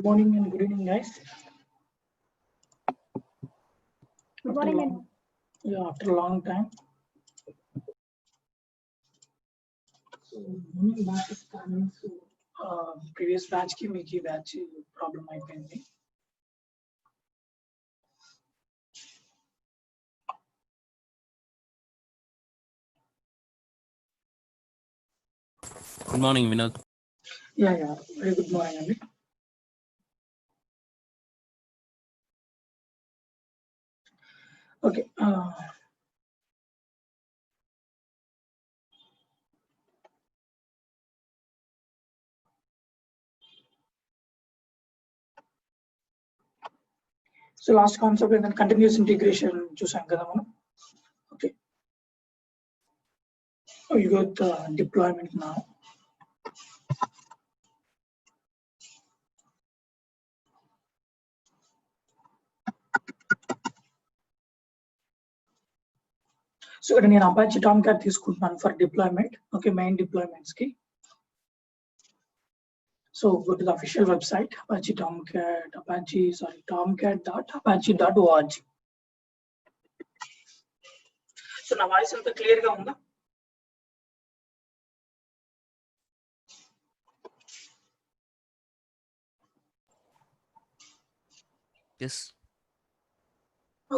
morning and good evening, guys. Good morning. After a long time. So morning batch is coming. So previous batch ki meeki batch problem అయిపోయింది. Good morning, Vinod. Yeah. Very good morning, Andy. Okay. So last concept and then continuous integration చూసాం కదా మనం. Okay. Oh, you got the deployment now. So ఇక్కడ నేను Apache Tomcat తీసుకుంటున్నాను for deployment. Okay, main deployments ki. So go to the official website Apache Tomcat, tomcat.apache.org. So నా voice అంతా clear గా ఉందా? Yes.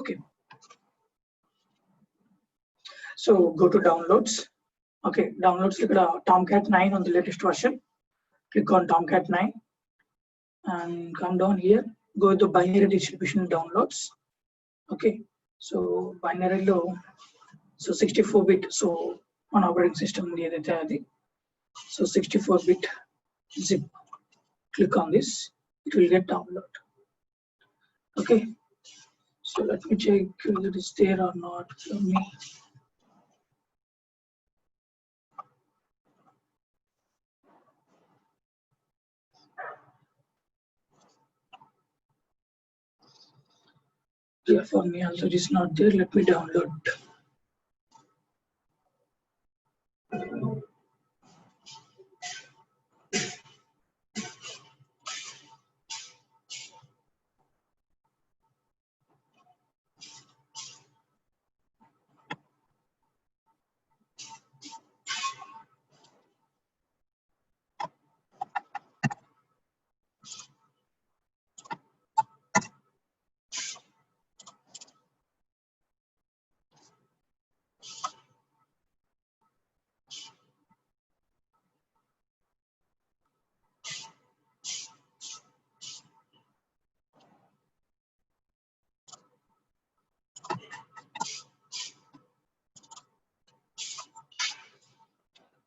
Okay. So go to downloads. Okay, downloads ఇక్కడ Tomcat 9 on the latest version. Click on Tomcat 9 and come down here. Go to binary distribution downloads. Okay, so binary lo so 64-bit. So on operating system ఏదైతే అది. So 64-bit zip. Click on this. It will get download. Okay. So let me check if it is there or not for me. Yeah, for me also it is not there. Let me download.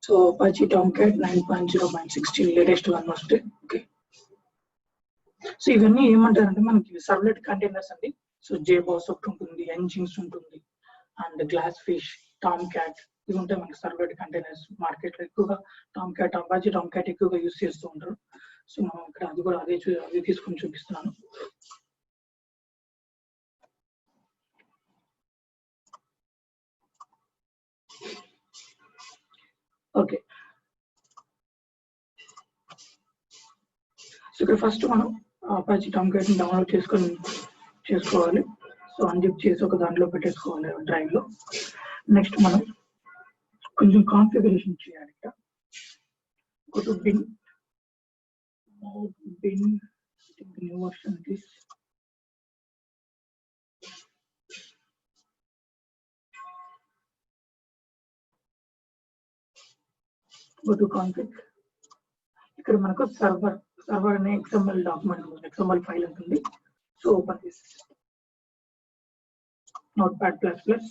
So Apache Tomcat 9.0.16 latest one వస్తే okay. So ఇవన్నీ ఏమంటారంటే మనకి servlet containers అండి. So JBoss ఒకటి ఉంటుంది, Nginx ఉంటుంది, and glass fish, Tomcat ఇవి ఉంటాయి మనకి సర్వ్లెట్ కంటైనర్స్. మార్కెట్ లో ఎక్కువగా Tomcat, Apache Tomcat ఎక్కువగా యూస్ చేస్తూ ఉంటారు. సో మనం ఇక్కడ అది కూడా అదే తీసుకొని చూపిస్తున్నాను. ఓకే, సో ఇక్కడ ఫస్ట్ మనం Apache Tomcat ని డౌన్లోడ్ చేసుకోవాలి. సో అన్జిప్ చేసి ఒక దాంట్లో పెట్టేసుకోవాలి డ్రైవ్ లో. నెక్స్ట్ మనం కొంచెం కాన్ఫిగరేషన్ చేయాలి. ఇక్కడ go to bin new version this. Go to config. ఇక్కడ మనకు సర్వర్ అనే XML డాక్యుమెంట్ ఉంది, XML ఫైల్ ఉంటుంది. So open this notepad plus plus.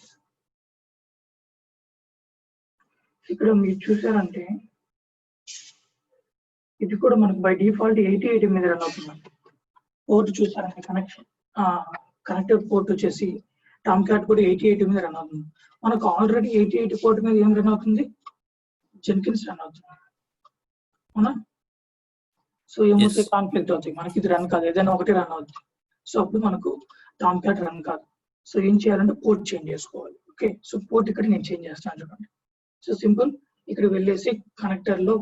ఇక్కడ మీరు చూసారంటే ఇది కూడా మనకు బై డిఫాల్ట్ 8080 మీద రన్ అవుతుంది. పోర్ట్ చూసారంటే కనెక్టెడ్ పోర్ట్ వచ్చేసి Tomcat కూడా 8080 మీద రన్ అవుతుంది. మనకు ఆల్రెడీ 8080 పోర్ట్ మీద ఏం రన్ అవుతుంది? Jenkins రన్ అవుతుంది, అవునా? సో ఏమవుతాయి? కాన్ఫ్లిక్ట్ అవుతాయి. మనకి ఇది రన్ కాదు, ఏదైనా ఒకటి రన్ అవుతుంది. సో అప్పుడు మనకు Tomcat రన్ కాదు. సో ఏం చేయాలంటే పోర్ట్ చేంజ్ చేసుకోవాలి. ఓకే, సో పోర్ట్ ఇక్కడ నేను చేంజ్ చేస్తాను చూడండి. సో సింపుల్, ఇక్కడ వెళ్ళేసి కనెక్టర్ లో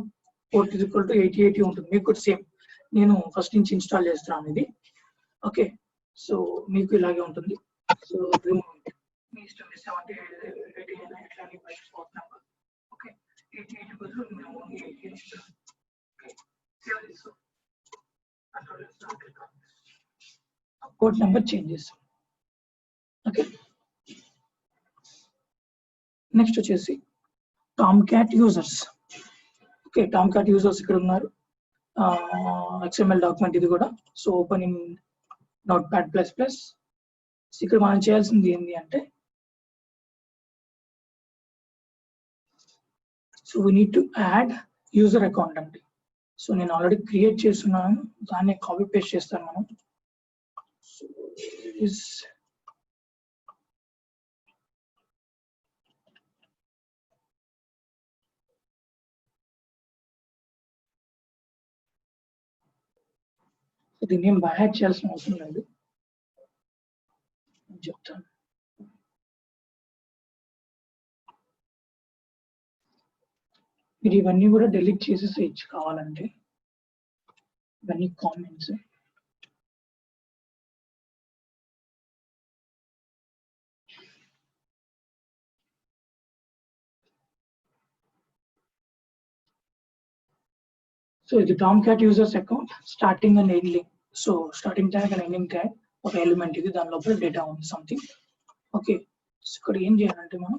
పోర్ట్ ఈక్వల్ టు 8080 ఉంటుంది. మీకు కూడా సేమ్ నేను ఫస్ట్ నుంచి ఇన్స్టాల్ చేస్తున్నాను ఇది. ఓకే, సో మీకు ఇలాగే ఉంటుంది. సో మీ ఇష్టం 70 80 ఎట్లా పోర్ట్ నెంబర్. ఓకే, 88 బదులు మేము ఓన్లీ 18 ఇస్తాం. ఓకే, సేవ్ చేస్తాం. పోర్ట్ నెంబర్ చేంజ్ చేస్తాం. ఓకే, నెక్స్ట్ వచ్చేసి Tomcat users. Okay, Tomcat users ఇక్కడ ఉన్నారు. XML డాక్యుమెంట్ ఇది కూడా. So open in Notepad++. ఇక్కడ మనం చేయాల్సింది ఏంటి అంటే, so we need to add user account అండి. సో నేను ఆల్రెడీ క్రియేట్ చేస్తున్నాను, దాన్ని కాపీ పేస్ట్ చేస్తాను మనం. సో దీన్ని ఏం బైహాక్ చేయాల్సిన అవసరం లేదు, చెప్తాను. మీరు ఇవన్నీ కూడా డెలీట్ చేసేసేయచ్చు కావాలంటే, ఇవన్నీ కామెంట్స్. సో ఇది Tomcat users account, starting and ending. So starting tag and ending tag ఒక ఎలిమెంట్ ఇది, దాని లోపల డేటా ఉంది సంథింగ్. ఓకే, సో ఇక్కడ ఏం చేయాలంటే మనం,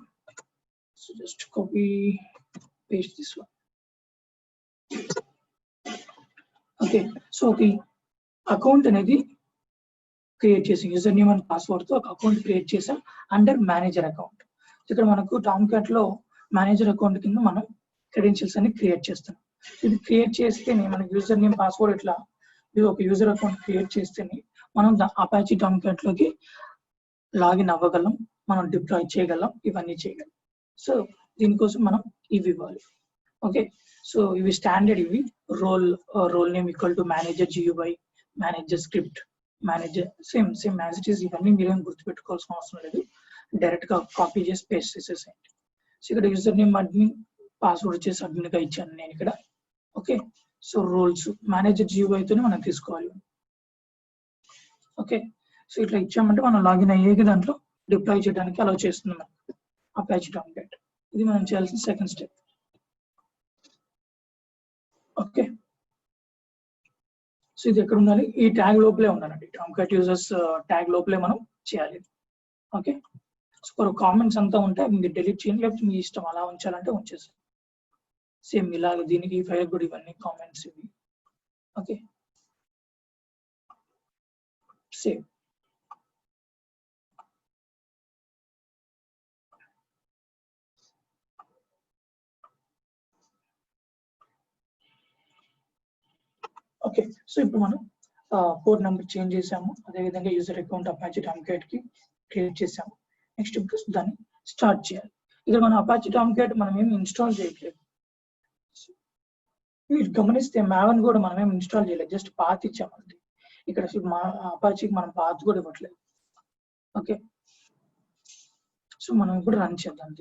so just copy paste this one. Okay, so ఒక అకౌంట్ అనేది క్రియేట్ చేసి యూజర్ నేమ్ అండ్ పాస్వర్డ్ తో ఒక అకౌంట్ క్రియేట్ చేసాం అండర్ మేనేజర్ అకౌంట్. ఇక్కడ మనకు టామ్క్యాట్ లో మేనేజర్ అకౌంట్ కింద మనం క్రెడెన్షియల్స్ అన్ని క్రియేట్ చేస్తాం. ఇది క్రియేట్ చేస్తేనే మనకి యూజర్ నేమ్ పాస్వర్డ్ ఇట్లా ఇది ఒక యూజర్ అకౌంట్ క్రియేట్ చేస్తేనే మనం అపాచీ టామ్క్యాట్ లోకి లాగిన్ అవ్వగలం, మనం డిప్లాయ్ చేయగలం, ఇవన్నీ చేయగలం. సో దీనికోసం మనం ఇవి ఇవ్వాలి. ఓకే, సో ఇవి స్టాండర్డ్, ఇవి role name equal to manager GUI, manager script, manager same as it is. ఇవన్నీ మీరేం గుర్తుపెట్టుకోవాల్సిన అవసరం లేదు, డైరెక్ట్ గా కాపీ చేసి పేస్ట్ చేసేసేయండి. సో ఇక్కడ యూజర్ నేమ్ అడ్మిన్, పాస్వర్డ్ వచ్చేసి అడ్మిన్ గా ఇచ్చాను నేను ఇక్కడ. Okay, so roles manager GUI తోనే మనం తీసుకోవాలి. ఓకే, సో ఇట్లా ఇచ్చామంటే మనం లాగిన్ అయ్యేకి దాంట్లో డిప్లాయ్ చేయడానికి అలౌ చేస్తుంది మనకు అపాచీ టామ్క్యాట్. ఇది మనం చేయాల్సిన సెకండ్ స్టెప్. ఓకే, సో ఇది ఎక్కడ ఉండాలి, ఈ ట్యాగ్ లోపలే ఉండాలండి. టామ్క్యాట్ యూజర్స్ ట్యాగ్ లోపలే మనం చేయాలి. ఓకే, సో కామెంట్స్ అంతా ఉంటే మీరు డెలీట్ చేయండి, లేకపోతే మీ ఇష్టం, అలా ఉంచాలంటే ఉంచేసి సేమ్ ఇలాగ దీనికి ఈ ఫైల్ కూడా ఇవన్నీ కామెంట్స్ ఇవి. Okay, same. ఓకే, సో ఇప్పుడు మనం పోర్ట్ నెంబర్ చేంజ్ చేసాము, అదేవిధంగా యూజర్ అకౌంట్ అపాచీ టామ్క్యాట్ కి క్రియేట్ చేసాము. నెక్స్ట్ ఇప్పుడు దాన్ని స్టార్ట్ చేయాలి. ఇక్కడ మనం అపాచీ టామ్క్యాట్ మనం ఏమి ఇన్స్టాల్ చేయట్లేదు. మీరు గమనిస్తే మావన్ కూడా మనం ఏమి ఇన్స్టాల్ చేయలేదు, జస్ట్ పాత్ ఇచ్చామండి. ఇక్కడ మా అపాచీకి మనం పాత్ కూడా ఇవ్వట్లేదు. ఓకే, సో మనం ఇప్పుడు రన్ చేద్దాం.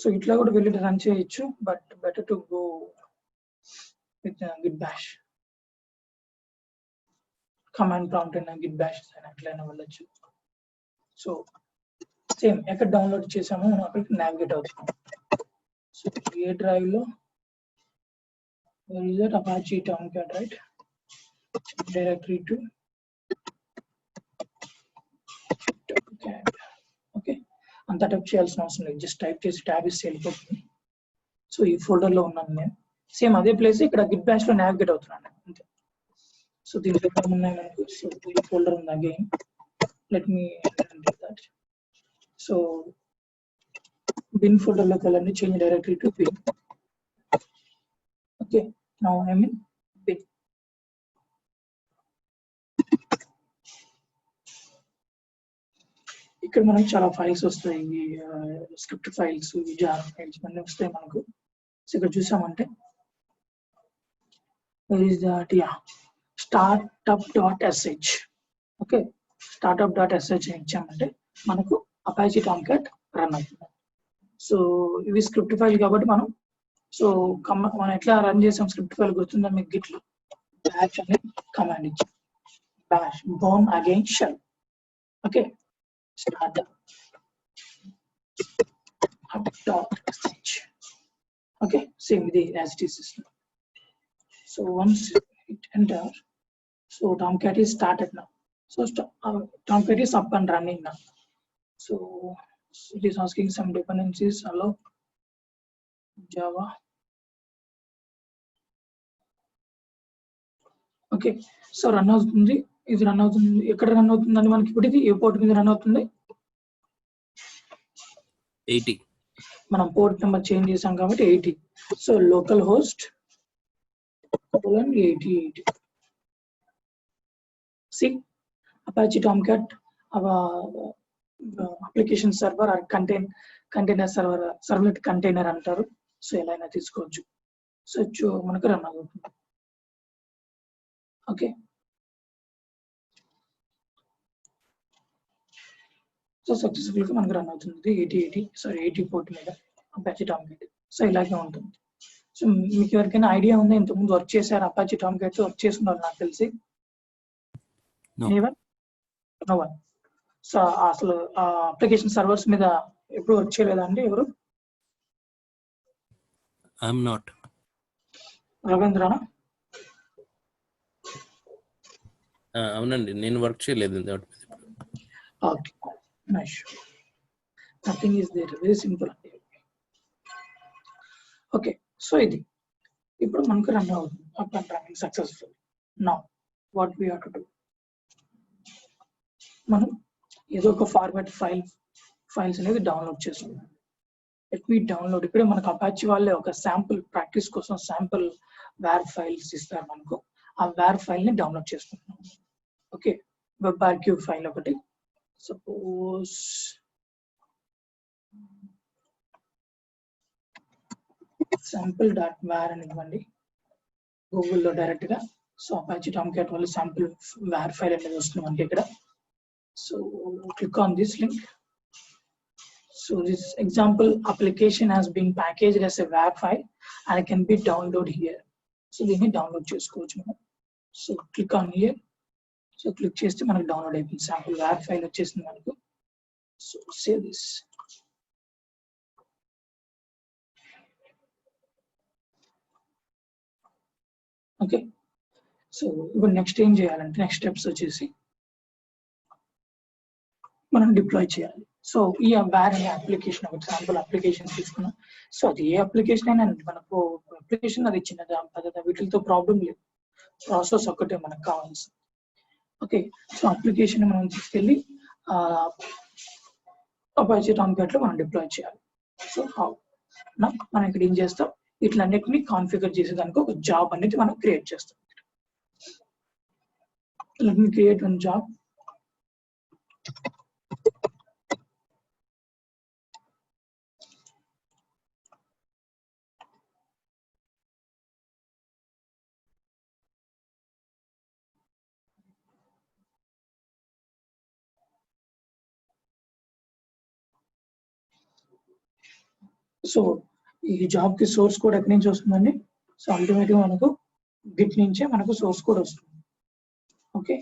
సో ఇట్లా కూడా వెళ్ళి రన్ చేయొచ్చు, but better to go with Git bash. Command prompt అయినా గిట్ బ్యాష్ అయినా అట్లయినా వెళ్ళొచ్చు. సో సేమ్ ఎక్కడ డౌన్లోడ్ చేసామో మనం అక్కడికి నావిగేట్ అవుతాం. సో ఏ డ్రైవ్ లో Apache Tomcat, right, directory to Tomcat. Okay, అంతా టైప్ చేయాల్సిన అవసరం లేదు, జస్ట్ టైప్ చేసి ట్యాబ్ ఇస్తే వెళ్ళిపోతుంది. సో ఈ ఫోల్డర్ లో ఉన్నాను నేను, సేమ్ అదే ప్లేస్ ఇక్కడ గిట్ బ్యాష్ లో నావిగేట్ అవుతున్నాను అంతే. సో దీంట్లో ఏమున్నాయి మనకు, సో ఈ ఫోల్డర్ ఉంది again, let me that. So bin folder లోకి వెళ్ళండి, change directory to bin. Okay, now I mean bin. ఇక్కడ మనకు చాలా ఫైల్స్ వస్తాయి, స్క్రిప్ట్ ఫైల్స్, జార్ ఫైల్స్ అన్నీ వస్తాయి మనకు. సో ఇక్కడ చూసామంటే startup.sh. ఓకే, startup.sh ఇచ్చామంటే మనకు అపాచీ టామ్క్యాట్ రన్ అవుతుంది. సో ఇవి స్క్రిప్ట్ ఫైల్ కాబట్టి మనం సో మనం ఎట్లా రన్ చేసాం స్క్రిప్ట్ ఫైల్ గుర్తుందా మీకు గిట్లో బ్యాష్ అనే కమాండ్ ఇచ్చాం bash bourne again shell okay start okay same with the as it is system. So once it enter, so Tomcat is started now. So Tomcat is up and running now. So it is asking some dependencies. Hello Java. Okay, so run అవుతుంది ఇది run అవుతుంది ఎక్కడ run అవుతుందని మనకి ఇప్పుడు ఇది ఏ port మీద run అవుతుంది 80. మనం పోర్ట్ నెంబర్ చేంజ్ చేసాం కాబట్టి 80. So local host 80. See, Apache Tomcat, our application server or container server, servlet container అంటారు. సో ఎలా అయినా తీసుకోవచ్చు. సో మనకు రన్ అవుతుంది. ఓకే, సో సక్సెస్ఫుల్ గా మనకు రన్ అవుతుంది 80 పోర్ట్ మీద Apache Tomcat. సో ఇలాగే ఉంటుంది. సో మీకు ఎవరికైనా ఐడియా ఉందా ఇంతకుముందు వర్క్ చేశారు Apache Tomcat వర్క్ చేస్తున్నారు నాకు తెలిసి No. No one. సో అసలు అప్లికేషన్ సర్వర్స్ మీద ఎప్పుడు వర్క్ చేయలేదా అండి ఎవరు I'm not. రవీంద్రనా అవునండి నేను వర్క్ చేయలేదు దాని మీద ఇప్పుడు. Okay nice nothing is there very simple అండి ఓకే సో ఇది ఇప్పుడు మనకు రన్ అవుతుంది up and running successful now what we have to do మనం ఏదో ఒక ఫార్మాట్ ఫైల్స్ అనేది డౌన్లోడ్ చేసుకుందాం లెట్ మీ డౌన్లోడ్ ఇప్పుడే మనకు అపాచీ వాళ్ళే ఒక శాంపుల్ ప్రాక్టీస్ కోసం శాంపుల్ వేర్ ఫైల్స్ ఇస్తారు మనకు ఆ వేర్ ఫైల్ ని డౌన్లోడ్ చేసుకుంటున్నాం ఓకే వెబ్ ఆర్క్యూ ఫైల్ ఒకటి సపోజ్ sample.var అని ఇవ్వండి గూగుల్లో డైరెక్ట్ గా సో అపాచీ టామ్క్యాట్ వాళ్ళు శాంపుల్ వేర్ ఫైల్ అనేది వస్తుంది మనకి ఇక్కడ so click on this link. So this example application has been packaged as a WAR file and it can be downloaded here. So దీన్ని డౌన్లోడ్ చేసుకోవచ్చు మనం so click on here. So click చేస్తే మనకు download అయిపోయింది sample WAR file వచ్చేసింది మనకు so save this okay so ఇప్పుడు next ఏం చేయాలంటే నెక్స్ట్ స్టెప్స్ వచ్చేసి మనం డిప్లాయ్ చేయాలి సో ఈ వేర్ అనే అప్లికేషన్ ఒక శాంపుల్ అప్లికేషన్ తీసుకున్నాం సో అది ఏ అప్లికేషన్ అయినా మనకు అప్లికేషన్ అది చిన్నదా పెద్దదా వీటితో ప్రాబ్లం లేదు ప్రాసెస్ ఒక్కటే మనకు కావాల్సింది ఓకే సో అప్లికేషన్ మనం తీసుకెళ్ళి అపాచీ టామ్క్యాట్ లో మనం డిప్లాయ్ చేయాలి సో మనం ఇక్కడ ఏం చేస్తాం ఇట్లన్నిటిని కాన్ఫిగర్ చేసేదానికి ఒక జాబ్ అనేది మనం క్రియేట్ చేస్తాం let me create one job so ఈ జాబ్ కి సోర్స్ కోడ్ ఎక్కడి నుంచి వస్తుందండి సో అల్టిమేట్ గా మనకు గిట్ నుంచే మనకు సోర్స్ కోడ్ వస్తుంది okay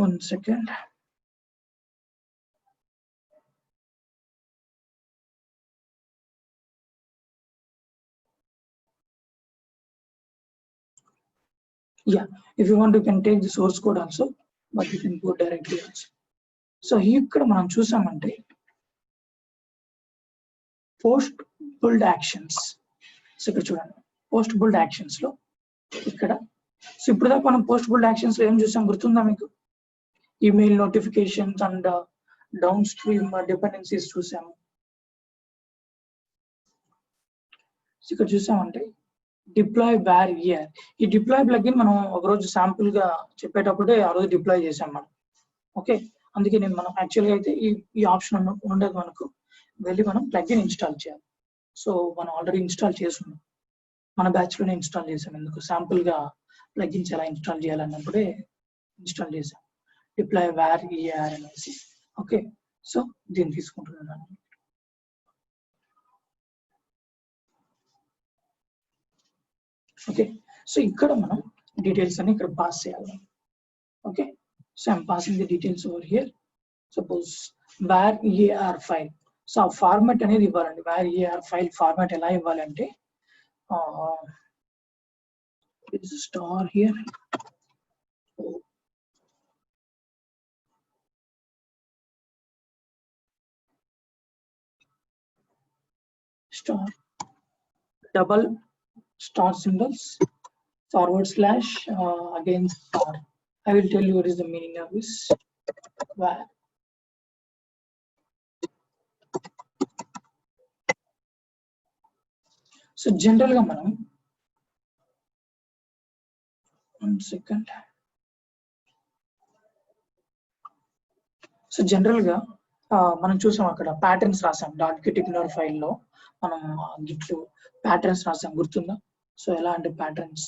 one second yeah if you want you can take the source code also but you can go directly also so ఇక్కడ మనం చూసామంటే పోస్ట్ బుల్డ్ యాక్షన్స్ సో ఇక్కడ చూడండి పోస్ట్ బుల్డ్ యాక్షన్స్ లో ఇక్కడ సో ఇప్పుడు దాకా మనం పోస్ట్ బుల్డ్ యాక్షన్స్ లో ఏం చూసాం గుర్తుందా మీకు email notifications and down stream dependencies చూసాము సో ఇక్కడ చూసామంటే డిప్లాయ్ వేర్ ఇయర్ ఈ డిప్లాయ్ ప్లగిన్ మనం ఒకరోజు శాంపుల్ గా చెప్పేటప్పుడే ఆ రోజు డిప్లాయ్ చేసాం మనం ఓకే అందుకే నేను మనం యాక్చువల్గా అయితే ఈ ఆప్షన్ ఉండదు మనకు వెళ్ళి మనం ప్లగిన్ ఇన్స్టాల్ చేయాలి సో మనం ఆల్రెడీ ఇన్స్టాల్ చేస్తున్నాం మన బ్యాచ్ లోనే ఇన్స్టాల్ చేసాం ఎందుకు శాంపుల్ గా ప్లగిన్స్ ఎలా ఇన్స్టాల్ చేయాలన్నప్పుడే ఇన్స్టాల్ చేసాం, డిప్లాయ్ var er అనేసి. ఓకే, సో దీన్ని తీసుకుంటున్నాను. ఓకే, సో ఇక్కడ మనం డీటెయిల్స్ అని ఇక్కడ పాస్ చేయాలి. Okay, so I'm passing the details over here. Suppose var er file, so ఆ ఫార్మాట్ అనేది ఇవ్వాలండి. var er ఫైల్ ఫార్మాట్ ఎలా ఇవ్వాలంటే star here, star double star symbols / again star. I will tell you what is the meaning of this. var so general గా మనం 1 second. So general గా మనం చూసాం అక్కడ ప్యాటర్న్స్ రాసాం .git ignore ఫైల్లో మనం గిట్లు ప్యాటర్న్స్ రాసాం, గుర్తుందా? సో ఎలా అంటే patterns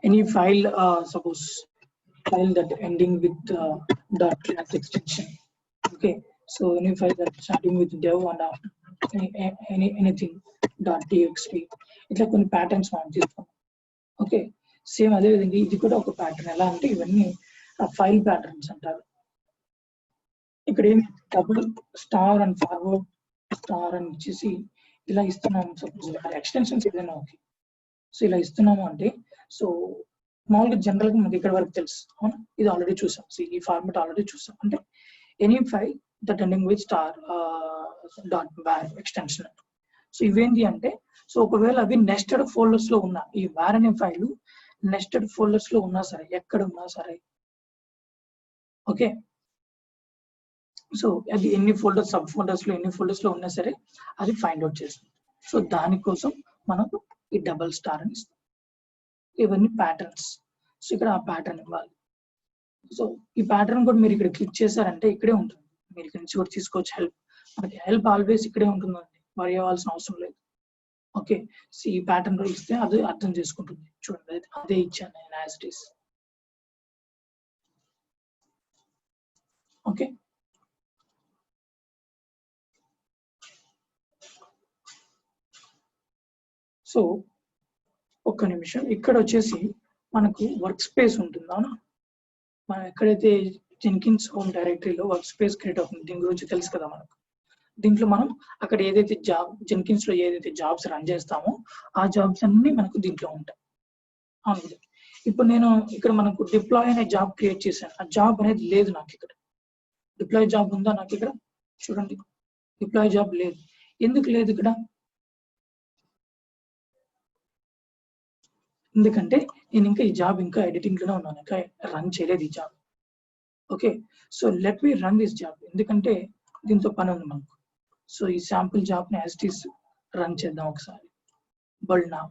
any file, suppose file that ending with .class extension. Okay, so any file that starting with dev and after anything .txt, ఇట్లా కొన్ని ప్యాటర్న్స్ మనం తీసుకున్నాం. ఓకే, సేమ్ అదే విధంగా ఇది కూడా ఒక ప్యాటర్న్. ఎలా అంటే ఇవన్నీ ఫైల్ ప్యాటర్న్స్ అంటారు. ఇక్కడ ఏం double star and forward star అని ఇచ్చేసి ఇలా ఇస్తున్నాము. సపోజ్ ఎక్స్టెన్షన్స్ ఏదైనా ఓకే, సో ఇలా ఇస్తున్నాము అంటే, సో మామూలుగా జనరల్ గా మనకి ఇక్కడ వరకు తెలుసు, అవునా? ఇది ఆల్రెడీ చూసాం. సో ఈ ఫార్మాట్ ఆల్రెడీ చూసాం. అంటే any file that ending with star .var extension. So ఇవేంటి అంటే, సో ఒకవేళ అవి నెస్టెడ్ ఫోల్డర్స్ లో ఉన్నా, ఈ var అనే ఫైల్ నెస్టెడ్ ఫోల్డర్స్ లో ఉన్నా సరే, ఎక్కడ ఉన్నా సరే, ఓకే, సో అది ఎన్ని ఫోల్డర్స్ సబ్ ఫోల్డర్స్ లో ఎన్ని ఫోల్డర్స్ లో ఉన్నా సరే అది ఫైండ్ అవుట్ చేస్తుంది. సో దానికోసం మనకు ఈ డబల్ స్టార్ అని ఇస్తాం. ఇవన్నీ ప్యాటర్న్స్. సో ఇక్కడ ఆ ప్యాటర్న్ ఇవ్వాలి. సో ఈ ప్యాటర్న్ కూడా మీరు ఇక్కడ క్లిక్ చేశారంటే ఇక్కడే ఉంటుంది. మీరు ఇక్కడ నుంచి కూడా తీసుకోవచ్చు హెల్ప్. మనకి హెల్ప్ ఆల్వేస్ ఇక్కడే ఉంటుందండి, వరి అవ్వాల్సిన అవసరం లేదు. ఓకే, సో ఈ ప్యాటర్న్ కూడా ఇస్తే అది అర్థం చేసుకుంటుంది. చూడండి, అదే ఇచ్చాను నేను as it is. Okay, so ఒక్క నిమిషం. ఇక్కడ వచ్చేసి మనకు వర్క్ స్పేస్ ఉంటుంది, అవునా? మనం ఎక్కడైతే జెన్కిన్స్ హోమ్ డైరెక్టరీలో వర్క్ స్పేస్ క్రియేట్ అవుతుంది, దీని గురించి తెలుసు కదా మనకు. దీంట్లో మనం అక్కడ ఏదైతే జాబ్ జెన్కిన్స్ లో ఏదైతే జాబ్స్ రన్ చేస్తామో ఆ జాబ్స్ అన్ని మనకు దీంట్లో ఉంటాయి. అవును, ఇప్పుడు నేను ఇక్కడ మనకు డిప్లాయ్ అనే జాబ్ క్రియేట్ చేశాను. ఆ జాబ్ అనేది లేదు నాకు ఇక్కడ. డిప్లాయ్ జాబ్ ఉందా నాకు ఇక్కడ? చూడండి, డిప్లాయ్ జాబ్ లేదు. ఎందుకు లేదు ఇక్కడ? ఎందుకంటే నేను ఇంకా ఈ జాబ్ ఇంకా ఎడిటింగ్ లోనే ఉన్నాను, ఇంకా రన్ చేయలేదు ఈ job. Okay, so let me run this job. ఎందుకంటే దీంతో పని ఉంది మనకు. సో ఈ శాంపుల్ జాబ్ ని యాజ్ ఇట్ ఈస్ రన్ చేద్దాం ఒకసారి. బోల్డ్ నా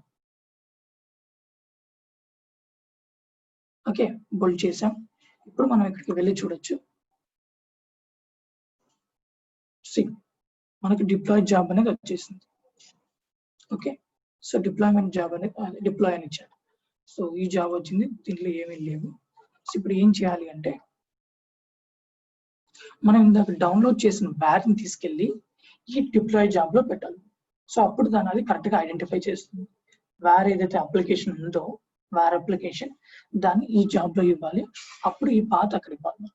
ఓకే, బోల్డ్ చేసాం. ఇప్పుడు మనం ఇక్కడికి వెళ్ళి చూడొచ్చు. మనకి డిప్లాయ్ జాబ్ అనేది వచ్చేసింది. ఓకే, సో డిప్లాయ్మెంట్ జాబ్ అనేది డిప్లాయ్ అని ఇచ్చాడు. సో ఈ జాబ్ వచ్చింది, దీంట్లో ఏమీ లేవు. సో ఇప్పుడు ఏం చేయాలి అంటే, మనం ఇందాక డౌన్లోడ్ చేసిన var ని తీసుకెళ్ళి ఈ డిప్లాయ్ జాబ్ లో పెట్టాలి. సో అప్పుడు దాని అది కరెక్ట్ గా ఐడెంటిఫై చేస్తుంది. var ఏదైతే అప్లికేషన్ ఉందో var అప్లికేషన్ దాన్ని ఈ జాబ్ లో ఇవ్వాలి, అప్పుడు ఈ పాత్ అక్కడ ఇవ్వాలి.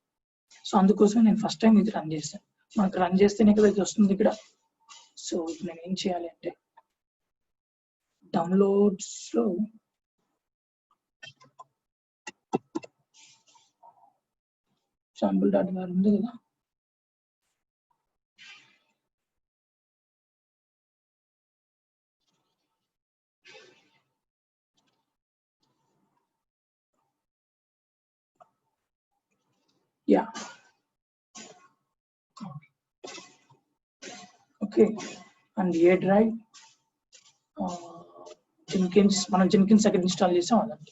సో అందుకోసం నేను ఫస్ట్ టైం ఇది రన్ చేశాను. మనకు రన్ చేస్తేనే కదా ఇది వస్తుంది ఇక్కడ. సో ఇప్పుడు నేను ఏం చేయాలి అంటే, డౌన్లోడ్స్ లో sample.var ఉంది కదా, yeah okay, and A drive Jenkins, మనం జెన్కిన్స్ అక్కడ ఇన్స్టాల్ చేసాం అదండి.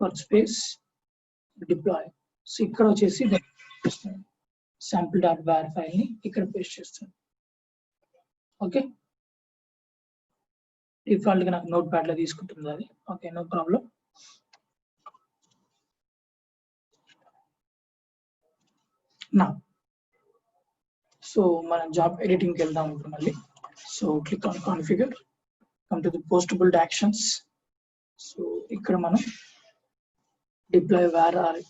Work space deploy. సో ఇక్కడ వచ్చేసి sample.var ఫైల్ ని ఇక్కడ పేస్ట్ చేస్తాను. ఓకే, డిఫాల్ట్ గా నాకు నోట్ ప్యాడ్ లో తీసుకుంటుంది అది. Okay, no problem. నా సో మనం జాబ్ ఎడిటింగ్ కి వెళ్దాం ఇప్పుడు మళ్ళీ. So click on configure, come to the post build actions. So ఇక్కడ మనం deploy war or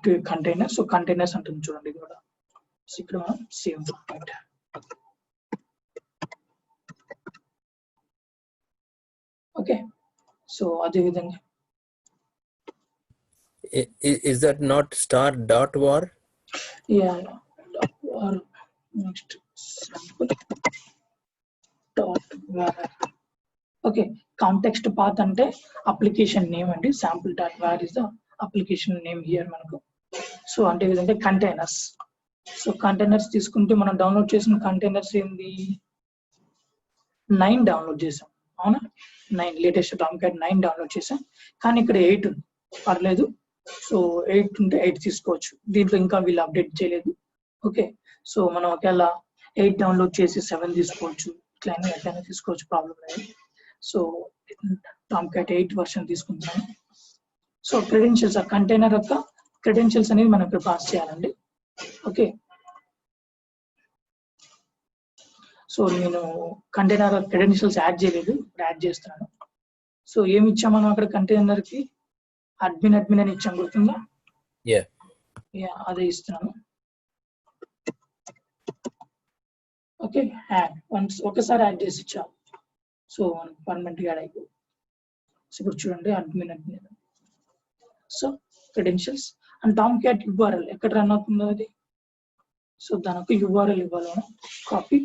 to container. So containers అంటుంది చూడండి ఇది కూడా. సో ఇక్కడ మనం సేవ్ పాయింట్. ఓకే, సో అదే విధంగా Is that not star dot var? or next sample dot var. Okay, context path అంటే అప్లికేషన్ నేమ్ అండి. sample dot var is the application name here మనకు. సో అంటే విధంగా కంటైనర్స్. సో కంటైనర్స్ తీసుకుంటే మనం download చేసిన కంటైనర్స్ ఏంది, 9 డౌన్లోడ్ చేసాం అవునా. 9 లేటెస్ట్ టామ్క్యాట్ 9 డౌన్లోడ్ చేసాం, కానీ ఇక్కడ 8 ఉంది. పర్లేదు, సో 8 ఉంటే 8 తీసుకోవచ్చు. దీంట్లో ఇంకా వీళ్ళు అప్డేట్ చేయలేదు. ఓకే, సో మనం ఒకవేళ 8 డౌన్లోడ్ చేసి 7 తీసుకోవచ్చు, ఎట్లయినా తీసుకోవచ్చు, ప్రాబ్లం లేదు. సో టామ్క్యాట్ 8 వర్షన్ తీసుకుంటున్నాను. సో క్రెడెన్షియల్స్, ఆ కంటైనర్ యొక్క క్రెడెన్షియల్స్ అనేది మనం ఇక్కడ పాస్ చేయాలండి. ఓకే, సో నేను కంటైనర్ క్రెడెన్షియల్స్ యాడ్ చేయలేదు, ఇప్పుడు యాడ్ చేస్తున్నాను. సో ఏమి ఇచ్చాం మనం అక్కడ కంటైనర్ కి, అడ్మిన్ అని ఇచ్చాం, గుర్తుందా? అదే ఇస్తున్నాను. ఓకే, యాడ్ వన్స్ ఒకసారి యాడ్ చేసి ఇచ్చాం. సో పర్మనెంట్ యాడ్ అయిపో. సో ఇప్పుడు చూడండి admin. So credentials and Tomcat URL ఎక్కడ రన్ అవుతుందో అది. సో దానికి URL ఇవ్వాలి, copy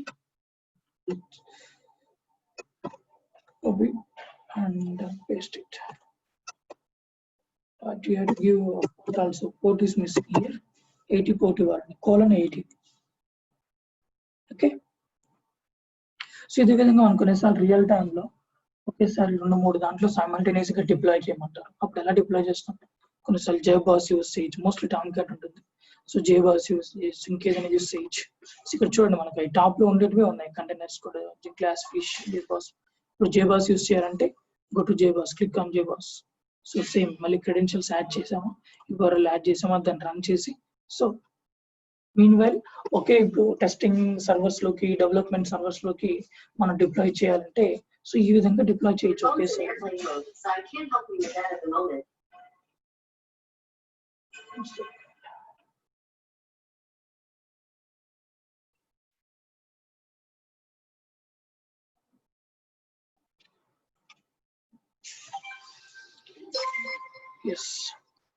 and paste it. But you have to give port also. Port is missing here. 80 port :80. Okay. So ఇదే విధంగా మనం కొన్నిసార్లు రియల్ టైంలో ఒకేసారి 2-3 దాంట్లో సైమల్టేనియస్ గా డిప్లాయ్ చేయమంటారు. అప్పుడు ఎలా డిప్లాయ్ చేస్తాం? కొన్నిసార్లు JBoss యూస్ చేయొచ్చు, మోస్ట్లీ టామ్క్యాట్ ఉంటుంది. సో JBoss యూస్ చేయొచ్చు, ఇంకేదైనా యూస్ చేయొచ్చు. సో ఇక్కడ చూడండి మనకి టాప్ లో ఉండేటివే ఉన్నాయి కంటైనర్స్ కూడా, గ్లాస్ ఫిష్, JBoss. ఇప్పుడు JBoss యూస్ చేయాలంటే go to JBoss, click on JBoss. So same మళ్ళీ క్రెడెన్షియల్స్ యాడ్ చేసామా, URL యాడ్ చేసామా, దాన్ని రన్ చేసి. సో మీన్ వైల్ ఓకే, ఇప్పుడు టెస్టింగ్ సర్వర్స్ లోకి, డెవలప్మెంట్ సర్వర్స్ లోకి మనం డిప్లాయ్ చేయాలంటే సో ఈ విధంగా డిప్లాయ్ చేయొచ్చు. Okay sir, yes.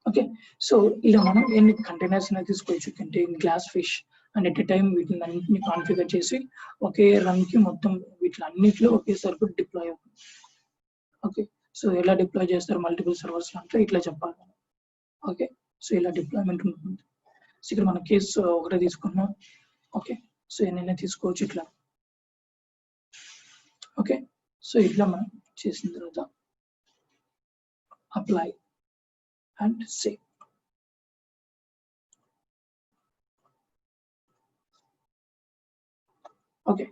Okay, so ఇలా మనం ఎన్ని కంటైనర్స్ అనేది తీసుకోవచ్చు, contain GlassFish and at a time వీటిని అన్నింటినీ కాన్ఫిగర్ చేసి ఒకే రన్ కి మొత్తం వీటి అన్నిటిలో ఒకేసారి కూడా డిప్లాయ్ అవుతుంది. ఓకే, సో ఎలా డిప్లాయ్ చేస్తారు మల్టిపుల్ సర్వర్స్ అంటే ఇట్లా చెప్పాలి మనం. ఓకే, సో ఇలా డిప్లాయ్మెంట్ ఉంటుంది. సో ఇక్కడ మన కేసు ఒకటే తీసుకున్నాం. ఓకే, సో ఎన్నైనా తీసుకోవచ్చు ఇట్లా. ఓకే, సో ఇట్లా మనం చేసిన తర్వాత apply and save. Okay,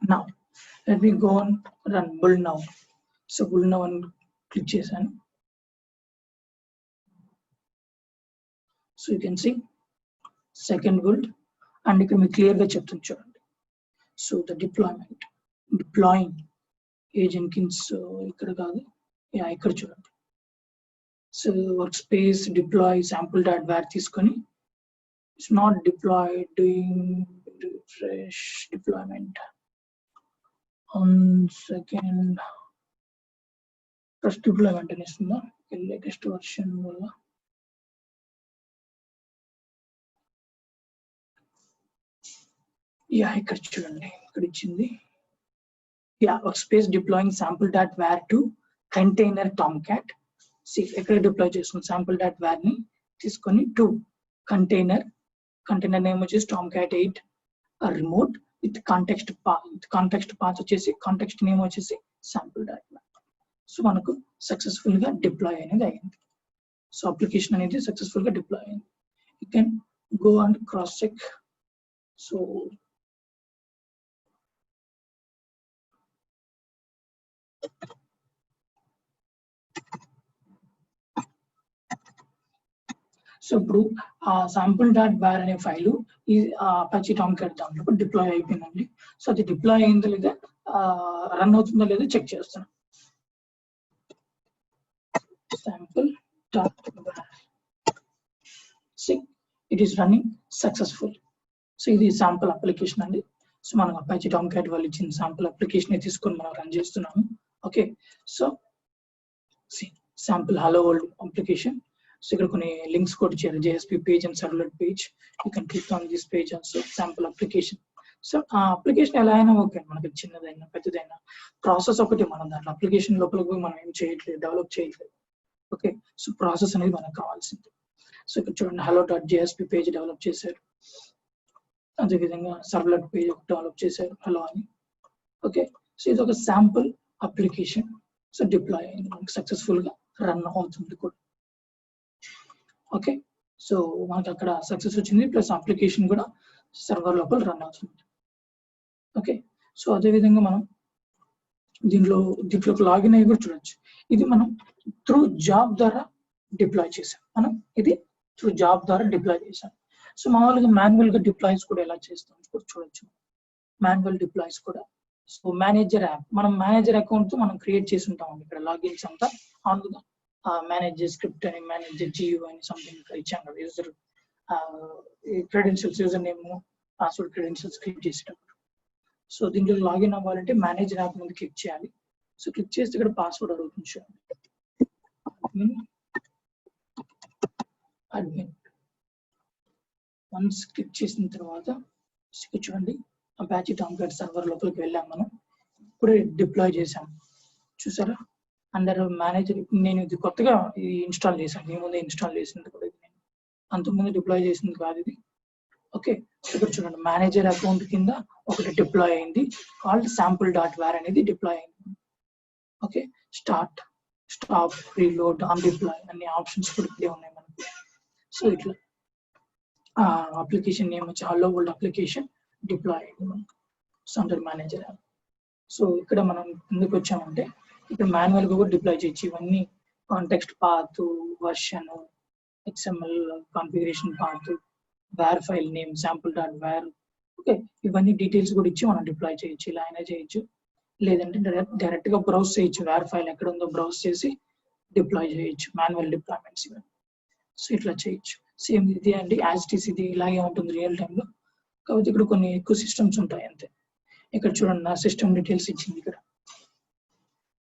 now let me go on run build now. So build now and click చేశాను. So you can see second build and ఇక్కడ మీకు క్లియర్ గా చెప్తుంది చూడండి. సో the deploying Jenkins ఇక్కడ కాదు, ఇక్కడ చూడండి. So work space deploy sample.var తీసుకొని it's not deployed, doing refresh deployment on second first deployment అని ఇస్తుందా లేటెస్ట్ వర్షన్ వల్ల. ఇక్కడ చూడండి, ఇక్కడ ఇచ్చింది work space deploying sample.var to container Tomcat. ఎక్కడ డిప్లాయ్ చేస్తుంది sample.var ని తీసుకొని టు కంటైనర్ నేమ్ వచ్చేసి Tomcat 8 remote with context path వచ్చేసి కాంటెక్స్ట్ నేమ్ వచ్చేసి sample.var. సో మనకు సక్సెస్ఫుల్ గా డిప్లాయ్ అనేది అయింది. సో అప్లికేషన్ అనేది సక్సెస్ఫుల్ గా డిప్లాయ్ అయింది. You can go and cross check. So so ఇప్పుడు ఆ sample డాట్ బార్ అనే ఫైలు ఈ అపాచీ టామ్క్యాట్ దాంట్లో డిప్లాయ్ అయిపోయిందండి. సో అది డిప్లాయ్ అయిందో లేదా రన్ అవుతుందో లేదో చెక్ చేస్తాను. sample dot bar it is running successful. So ఇది శాంపుల్ అప్లికేషన్ అండి. సో మనం అపాచీ టామ్క్యాట్ వాళ్ళు ఇచ్చిన శాంపుల్ అప్లికేషన్ తీసుకొని మనం రన్ చేస్తున్నాము. Okay, so sample hello world application. So ఇక్కడ కొన్ని లింక్స్ కూడా ఇచ్చారు, JSP page and servlet page. You can click on this page also. Sample application. So ఆ అప్లికేషన్ ఎలా అయినా ఓకే, మనకి చిన్నదైనా పెద్దదైనా ప్రాసెస్ ఒకటి. మనం దాంట్లో అప్లికేషన్ లోపలికి పోయి మనం ఏం చేయట్లేదు, డెవలప్ చేయట్లేదు. ఓకే, సో ప్రాసెస్ అనేది మనకు కావాల్సింది. సో ఇక్కడ చూడండి, hello.jsp పేజ్ డెవలప్ చేశారు. అదేవిధంగా సర్వ్లెట్ పేజ్ ఒకటి డెవలప్ చేశారు, హలో అని. ఓకే, సో ఇది ఒక శాంపుల్ అప్లికేషన్. సో డిప్లాయ్ అయింది, మనకి సక్సెస్ఫుల్ గా రన్ అవుతుంది కూడా. ఓకే, సో మనకి అక్కడ సక్సెస్ వచ్చింది, ప్లస్ అప్లికేషన్ కూడా సర్వర్ లోపల రన్ అవుతుంది. ఓకే, సో అదేవిధంగా మనం దీంట్లోకి లాగిన్ అయ్యి కూడా చూడొచ్చు. ఇది మనం త్రూ జాబ్ ద్వారా డిప్లాయ్ చేసాం. మనం ఇది త్రూ జాబ్ ద్వారా డిప్లాయ్ చేసాం. సో మామూలుగా మాన్యువల్ గా డిప్లాయ్స్ కూడా ఎలా చేస్తాం కూడా చూడొచ్చు. మాన్యువల్ డిప్లాయ్స్ కూడా. సో మేనేజర్ యాప్, మనం మేనేజర్ అకౌంట్ తో మనం క్రియేట్ చేసి ఉంటాం. ఇక్కడ లాగిన్స్ అంతా ఆన్గా మేనేజర్ స్క్రిప్ట్ అని, మేనేజర్ GU అని సంథింగ్ ఇచ్చాం కదా. User credentials, user name, password credentials create చేసేటప్పుడు. సో దీంట్లో లాగిన్ అవ్వాలంటే మేనేజర్ యాప్ మీద క్లిక్ చేయాలి. సో క్లిక్ చేస్తే ఇక్కడ పాస్వర్డ్ అడుగుతుంది చూడండి, అడ్మిన్. వన్స్ క్లిక్ చేసిన తర్వాత చూడండి, అపాచీ టామ్క్యాట్ సర్వర్ లోపలికి వెళ్ళాం. మనం ఇప్పుడే డిప్లాయ్ చేసాం, చూసారా? Under manager. నేను ఇది కొత్తగా ఇది ఇన్స్టాల్ చేశాను, ఈ ముందు ఇన్స్టాల్ చేసింది కూడా ఇది, నేను అంతకుముందు డిప్లాయ్ చేసింది కాదు ఇది. ఓకే, ఇక్కడ చూడండి, మేనేజర్ అకౌంట్ కింద ఒకటి డిప్లాయ్ అయింది, కాల్డ్ sample డాట్ వార్ అనేది డిప్లాయ్ అయింది. ఓకే, స్టార్ట్, స్టాప్, రీలోడ్, అన్డిప్లాయ్ అన్ని ఆప్షన్స్ కూడా ఇక్కడే ఉన్నాయి మనకి. సో ఇట్లా అప్లికేషన్ నేమ్ వచ్చి హలో వరల్డ్ అప్లికేషన్ డిప్లాయ్ అయింది మనకు అండర్ మేనేజర్ యాప్. సో ఇక్కడ మనం ఎందుకు వచ్చామంటే ఇక్కడ మాన్యువల్ గా కూడా డిప్లాయ్ చేయొచ్చు. ఇవన్నీ context path, version, XML configuration path, war file name, sample dot war. Okay, ఇవన్నీ డీటెయిల్స్ కూడా ఇచ్చి మనం డిప్లాయ్ చేయొచ్చు. ఇలా అయినా చేయొచ్చు, లేదంటే డైరెక్ట్ గా బ్రౌజ్ చేయొచ్చు. వార్ ఫైల్ ఎక్కడ ఉందో బ్రౌజ్ చేసి డిప్లాయ్ చేయొచ్చు, మాన్యువల్ డిప్లాయ్మెంట్స్ ఇవన్నీ. సో ఇట్లా చేయొచ్చు. సేమ్ ఇది అండి, యాజ్ ఇట్ ఈస్ ఇది ఇలాగే ఉంటుంది రియల్ టైంలో. కాబట్టి ఇక్కడ కొన్ని ఎక్కువ సిస్టమ్స్ ఉంటాయి అంతే. ఇక్కడ చూడండి, నా సిస్టమ్ డీటెయిల్స్ ఇచ్చింది ఇక్కడ.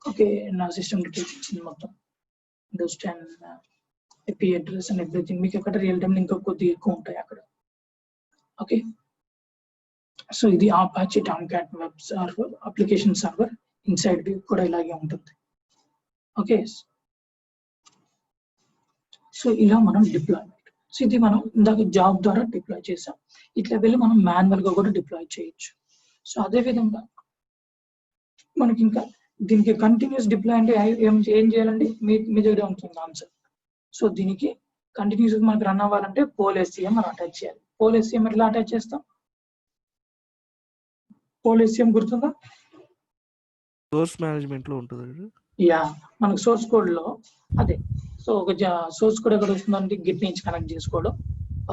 ఓకే, నా సిస్టమ్ డీటెయిల్స్ ఇచ్చింది మొత్తం, Windows 10, IP address and everything. మీకు అక్కడ రియల్ టైం ఇంకా కొద్దిగా ఎక్కువ ఉంటాయి అక్కడ. ఓకే, సో ఇది Apache Tomcat web server application server. Inside view కూడా ఇలాగే ఉంటుంది. ఓకే, సో ఇలా మనం డిప్లాయ్మెంట్. సో ఇది మనం ఇందాక జాబ్ ద్వారా డిప్లాయ్ చేసాం. ఇట్లా వెళ్ళి మనం మాన్యువల్ గా కూడా డిప్లాయ్ చేయొచ్చు. సో అదే విధంగా మనకి ఇంకా దీనికి కంటిన్యూస్ డిప్లాయ్ అంటే ఏం చేయాలండి, మీ దగ్గర ఉంటుంది ఆన్సర్. సో దీనికి కంటిన్యూస్ మనకి రన్ అవ్వాలంటే POL.SCM మనం అటాచ్ చేయాలి. POL.SCM ఎట్లా అటాచ్ చేస్తాం? POL.SCM గుర్తుందా? సోర్స్ మేనేజ్మెంట్ లో ఉంటుంది. యా, మనకు సోర్స్ కోడ్ లో అదే. సో ఒక సోర్స్ కోడ్ ఎక్కడ వస్తుందంటే గిట్ నుంచి కనెక్ట్ చేసుకోవడం.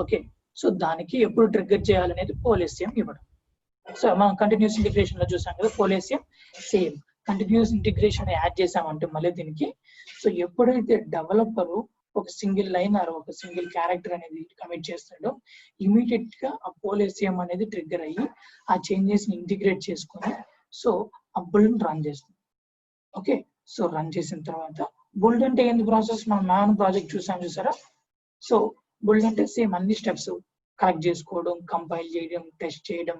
ఓకే, సో దానికి ఎప్పుడు ట్రిగ్గర్ చేయాలనేది POL.SCM ఇవ్వడం. సో మనం కంటిన్యూస్ ఇంటిగ్రేషన్ లో చూసాం కదా, POL.SCM same continuous integration add చేసామంటే మళ్ళీ దీనికి. సో ఎప్పుడైతే డెవలపర్ ఒక సింగిల్ లైన్ ఆర్ ఒక సింగిల్ క్యారెక్టర్ అనేది కమిట్ చేస్తాడో ఇమీడియట్ గా ఆ POL.SCM అనేది ట్రిగ్గర్ అయ్యి ఆ చేంజెస్ ని ఇంటిగ్రేట్ చేసుకొని సో ఆ బుల్డ్ రన్ చేస్తుంది. ఓకే, సో రన్ చేసిన తర్వాత బుల్డ్ అంటే ఏంది ప్రాసెస్, మనం మ్యాన్ ప్రాజెక్ట్ చూసాం చూసారా. సో బుల్డ్ అంటే సేమ్ అన్ని స్టెప్స్ కలెక్ట్ చేసుకోవడం, కంపైల్ చేయడం, టెస్ట్ చేయడం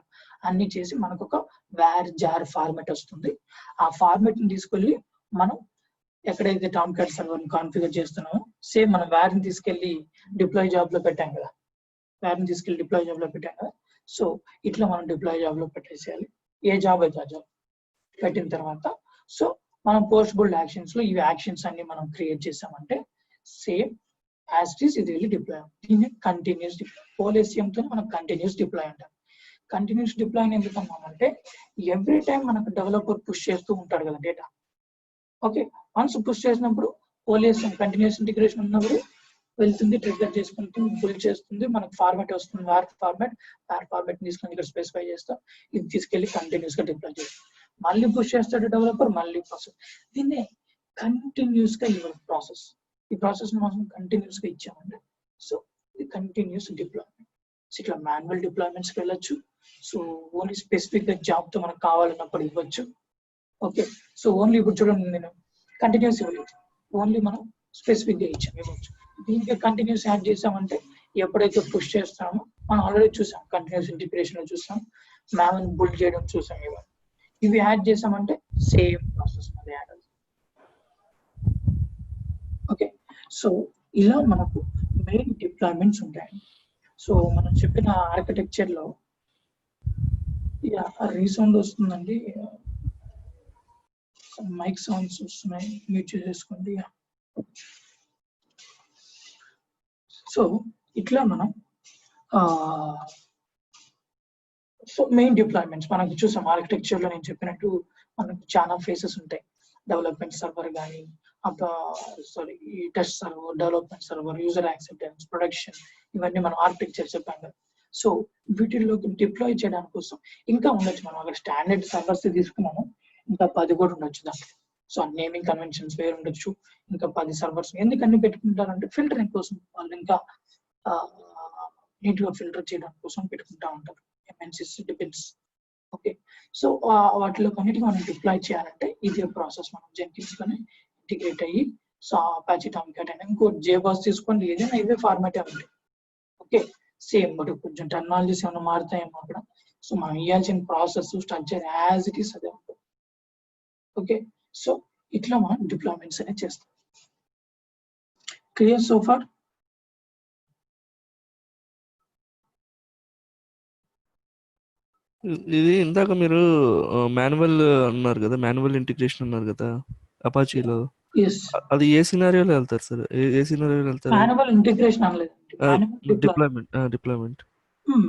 అన్ని చేసి మనకు ఒక వార్ జార్ ఫార్మెట్ వస్తుంది. ఆ ఫార్మెట్ ని తీసుకెళ్ళి మనం ఎక్కడైతే టామ్క్యాట్ సర్వర్ కాన్ఫిగర్ చేస్తున్నామో సేమ్ మనం వార్ ని తీసుకెళ్లి డిప్లాయ్ జాబ్ లో పెట్టాం కదా, వార్ ని తీసుకెళ్లి డిప్లాయ్ జాబ్ లో పెట్టాం కదా. సో ఇట్లా మనం డిప్లాయ్ జాబ్ లో పెట్టేసేయాలి. ఏ జాబ్ అయితే ఆ జాబ్ పెట్టిన తర్వాత సో మనం పోస్ట్ బుల్డ్ యాక్షన్స్ లో ఈ యాక్షన్స్ అన్ని మనం క్రియేట్ చేసామంటే సేమ్ యాజ్ ఇట్ ఈస్ ఇది వెళ్ళి డిప్లాయ్. దీన్ని కంటిన్యూస్ డిప్లాయ్. POL.SCM తో మనం కంటిన్యూస్ డిప్లాయ్ అంటాం. కంటిన్యూస్ డిప్లాయ్ ఎందుకు అన్నామంటే ఎవ్రీ టైం మనకు డెవలపర్ పుష్ చేస్తూ ఉంటాడు కదా డేటా. ఓకే, వన్స్ పుష్ చేసినప్పుడు ఓలియస్ కంటిన్యూస్ ఇంటిగ్రేషన్ ఉన్నప్పుడు వెళ్తుంది, ట్రిగ్గర్ చేసుకుంటుంది, బుల్ చేస్తుంది, మనకు ఫార్మాట్ వస్తుంది, వార్ ఫార్మాట్ తీసుకొని ఇక్కడ స్పెసిఫై చేస్తాం, ఇది తీసుకెళ్లి కంటిన్యూస్ గా డిప్లాయ్ చేస్తాం. మళ్ళీ పుష్ చేస్తాడు డెవలపర్, మళ్ళీ ప్రాసెస్. దీన్నే కంటిన్యూస్ గా ఇవ్వాలి ప్రాసెస్. ఈ ప్రాసెస్ మనం కంటిన్యూస్ గా ఇచ్చామండి. సో ఇది కంటిన్యూస్ డిప్లాయ్మెంట్. ఇట్లా మాన్యువల్ డిప్లాయ్మెంట్స్కి వెళ్ళొచ్చు. సో ఓన్లీ స్పెసిఫిక్ గా జాబ్ తో మనకు కావాలన్నప్పుడు ఇవ్వచ్చు. ఓకే, సో ఓన్లీ ఇప్పుడు చూడండి, నేను కంటిన్యూస్ ఇవ్వలేదు, ఓన్లీ మనం స్పెసిఫిక్ గా ఇవ్వచ్చు. దీనికి కంటిన్యూస్ యాడ్ చేసామంటే ఎప్పుడైతే పుష్ చేస్తామో, మనం ఆల్రెడీ చూసాం కంటిన్యూస్ ఇంటిగ్రేషన్ లో చూసాం, మ్యాన్ బుల్డ్ చేయడం చూసాం. ఇవి యాడ్ చేసామంటే సేమ్ ప్రాసెస్ మీద యాడ్ అవుతుంది. ఓకే, సో ఇలా మనకు మెయిన్ డిప్లాయ్మెంట్స్ ఉంటాయి. సో మనం చెప్పిన ఆర్కిటెక్చర్ లో రీసౌండ్ వస్తుందండి, మైక్ సౌండ్స్ వస్తున్నాయి, మ్యూట్ చేసేసుకోండి. సో ఇట్లా మనం సో మెయిన్ డిప్లాయ్మెంట్స్ మనకి చూసాం. ఆర్కిటెక్చర్ లో నేను చెప్పినట్టు మనకు చాలా ఫేసెస్ ఉంటాయి. డెవలప్మెంట్ సర్వర్ కానీ, test server, development server, user acceptance, production, ఇవన్నీ మనం ఆర్కిటెక్చర్ చెప్పాం కదా. సో వీటిల్లో డిప్లాయ్ చేయడానికి కోసం ఇంకా ఉండొచ్చు. మనం అక్కడ స్టాండర్డ్ సర్వర్స్ తీసుకున్నాము, ఇంకా 10 కూడా ఉండొచ్చు దాంట్లో. సో నేమింగ్ కన్వెన్షన్స్ వేరు ఉండొచ్చు, ఇంకా 10 సర్వర్స్. ఎందుకు అన్ని పెట్టుకుంటారంటే ఫిల్టరింగ్ కోసం, వాళ్ళు ఇంకా నీట్ గా ఫిల్టర్ చేయడానికి కోసం పెట్టుకుంటా ఉంటారు. ఎంఎన్సిస్ డిపెండ్స్. ఓకే, సో వాటిలో కొన్నిటికి మనం డిప్లాయ్ చేయాలంటే ఇదే ప్రాసెస్. మనం జెన్కిన్స్ లోనే ఇంటిగ్రేట్ అయ్యి, సో అపాచీ టామ్క్యాట్ అయినా ఇంకో జేబాస్ తీసుకోండి, ఏదైనా ఇవే ఫార్మాట్ ఉంటాయి. ఓకే, సేమ్, బట్ కొంచెం టెక్నాలజీస్ ఏమైనా మారుతాయేమో అక్కడ. సో మనం ఇవ్వాల్సిన process structure as it is అదే ఉంటుంది. ఓకే, సో ఇట్లా మనం డిప్లాయ్మెంట్స్ అనేది చేస్తాం. Clear so far? ఇది ఇందాక మీరు మాన్యువల్ అన్నారు కదా, మాన్యువల్ ఇంటిగ్రేషన్ అన్నారు కదా అపాచీలో, అది ఏ సినారియోలో వెళ్తారు సార్? ఏ సినారియోలో వెళ్తారు? మాన్యువల్ ఇంటిగ్రేషన్ అనలేదు, డిప్లాయ్మెంట్.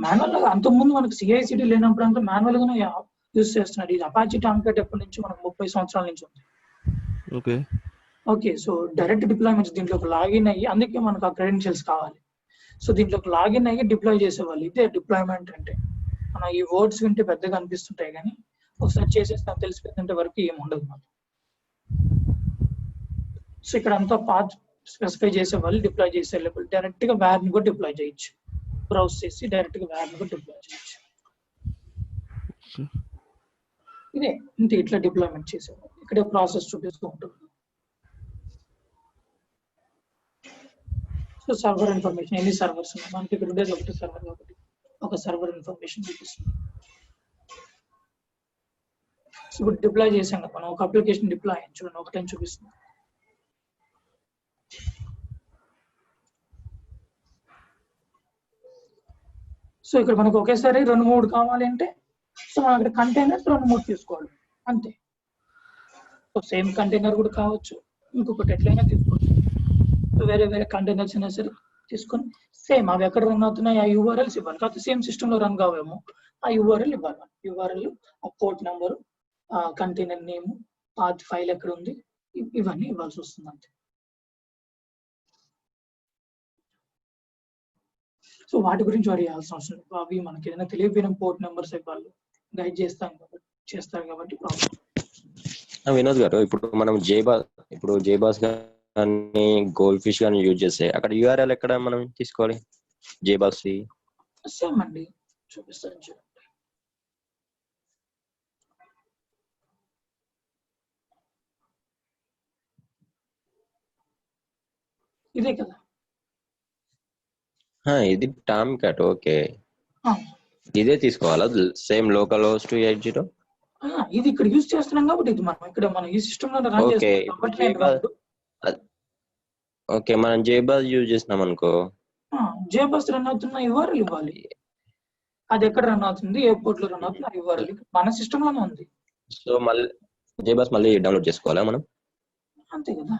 మాన్యువల్ గా అంతకుముందు మనకు సిఐసిడి లేనప్పుడు అంతా మాన్యువల్ గానే యూజ్ చేస్తున్నాడు. ఇది అపాచీ టామ్క్యాట్ ఎప్పటి నుంచి మనకు 30 సంవత్సరాల నుంచి ఉంది. Okay okay, so direct deployments దీంట్లోకి లాగిన్ అయ్యి, అందుకే మనకు ఆ క్రెడెన్షియల్స్ కావాలి. సో దీంట్లోకి లాగిన్ అయ్యి డిప్లాయ్ చేసేవాళ్ళు. ఇదే డిప్లాయ్మెంట్ అంటే. మన ఈ వర్డ్స్ వింటే పెద్దగా అనిపిస్తుంటాయి, కానీ ఒకసారి చేసేస్తే తెలిసిపోతుంటే వరకు ఏమి ఉండదు మనకు. సో ఇక్కడ అంతా పాత్ స్పెసిఫై చేసే వాళ్ళు డిప్లాయ్ చేసే లెవెల్ డైరెక్ట్ గా వేర్ ని కూడా డిప్లాయ్ చేయొచ్చు. బ్రౌజ్ చేసి డైరెక్ట్ గా వేర్ ని కూడా డిప్లాయ్ చేయొచ్చు. ఇదే ఇంతే, ఇట్లా డిప్లాయ్మెంట్ చేసేవాళ్ళు. ఇక్కడే ప్రాసెస్ చూపిస్తూ ఉంటుంది. సో సర్వర్ ఇన్ఫర్మేషన్, ఎన్ని సర్వర్స్ ఉన్నాయి మనకి ఇక్కడ ఉండేది ఒకటి సర్వర్ కాబట్టి ఒక సర్వర్ ఇన్ఫర్మేషన్ చూపిస్తుంది. సో ఇప్పుడు డిప్లాయ్ చేసాం కదా మనం, ఒక అప్లికేషన్ డిప్లాయ్ అయ్యింది చూడండి, ఒక టైం చూపిస్తుంది. సో ఇక్కడ మనకు ఒకేసారి 2-3 కావాలి అంటే, సో మనం అక్కడ కంటైనర్స్ 2-3 తీసుకోవాలి అంతే. సో సేమ్ కంటైనర్ కూడా కావచ్చు, ఇంకొకటి ఎట్లయినా తీసుకోవచ్చు. సో వేరే వేరే కంటైనర్స్ అయినా సరే తీసుకొని సేమ్ అవి ఎక్కడ రన్ అవుతున్నాయి ఆ యూఆర్ఎల్స్ ఇవ్వాలి. కాకపోతే సేమ్ సిస్టమ్ లో రన్ కావేమో, ఆ యూఆర్ఎల్ ఇవ్వాలి. యూఆర్ఎల్, ఆ పోర్ట్ నెంబరు, ఆ కంటైనర్ నేమ్, పాత్ ఫైల్ ఎక్కడ ఉంది, ఇవన్నీ ఇవ్వాల్సి వస్తుంది అంతే. సో వాటి గురించి వరి చేయాల్సిన అవసరం లేదు. అవి మనకి ఏదైనా తెలియపోయిన పోర్ట్ నెంబర్స్ వాళ్ళు గైడ్ చేస్తారు కాబట్టి ప్రాబ్లం. వినోద్ గారు, ఇప్పుడు మనం జేబాస్ కానీ గోల్డ్ ఫిష్ కానీ యూజ్ చేస్తే అక్కడ యూఆర్ఎల్ ఎక్కడ మనం తీసుకోవాలి? జేబాస్ సేమ్ అండి, చూపిస్తాను చూడండి. ఇదే కదా, ఇది టామ్క్యాట్. ఓకే, ఇదే తీసుకోవాలా? Same local host 280. ఇది ఇక్కడ యూజ్ చేస్తున్నాం కాబట్టి ఇది మనం ఇక్కడ మన ఈ సిస్టమ్ లో రన్ చేస్తున్నాం. ఓకే, మనం జేబాస్ యూజ్ చేస్తున్నాం అనుకో, జేబాస్ రన్ అవుతున్న యూఆర్ఎల్ ఇవ్వాలి. అది ఎక్కడ రన్ అవుతుంది, ఏ పోర్ట్ లో రన్ అవుతుంది, ఆ యూఆర్ఎల్ మన సిస్టమ్ లోనే ఉంది. సో మళ్ళీ జేబాస్ మళ్ళీ డౌన్లోడ్ చేసుకోవాలా మనం? అంతే కదా.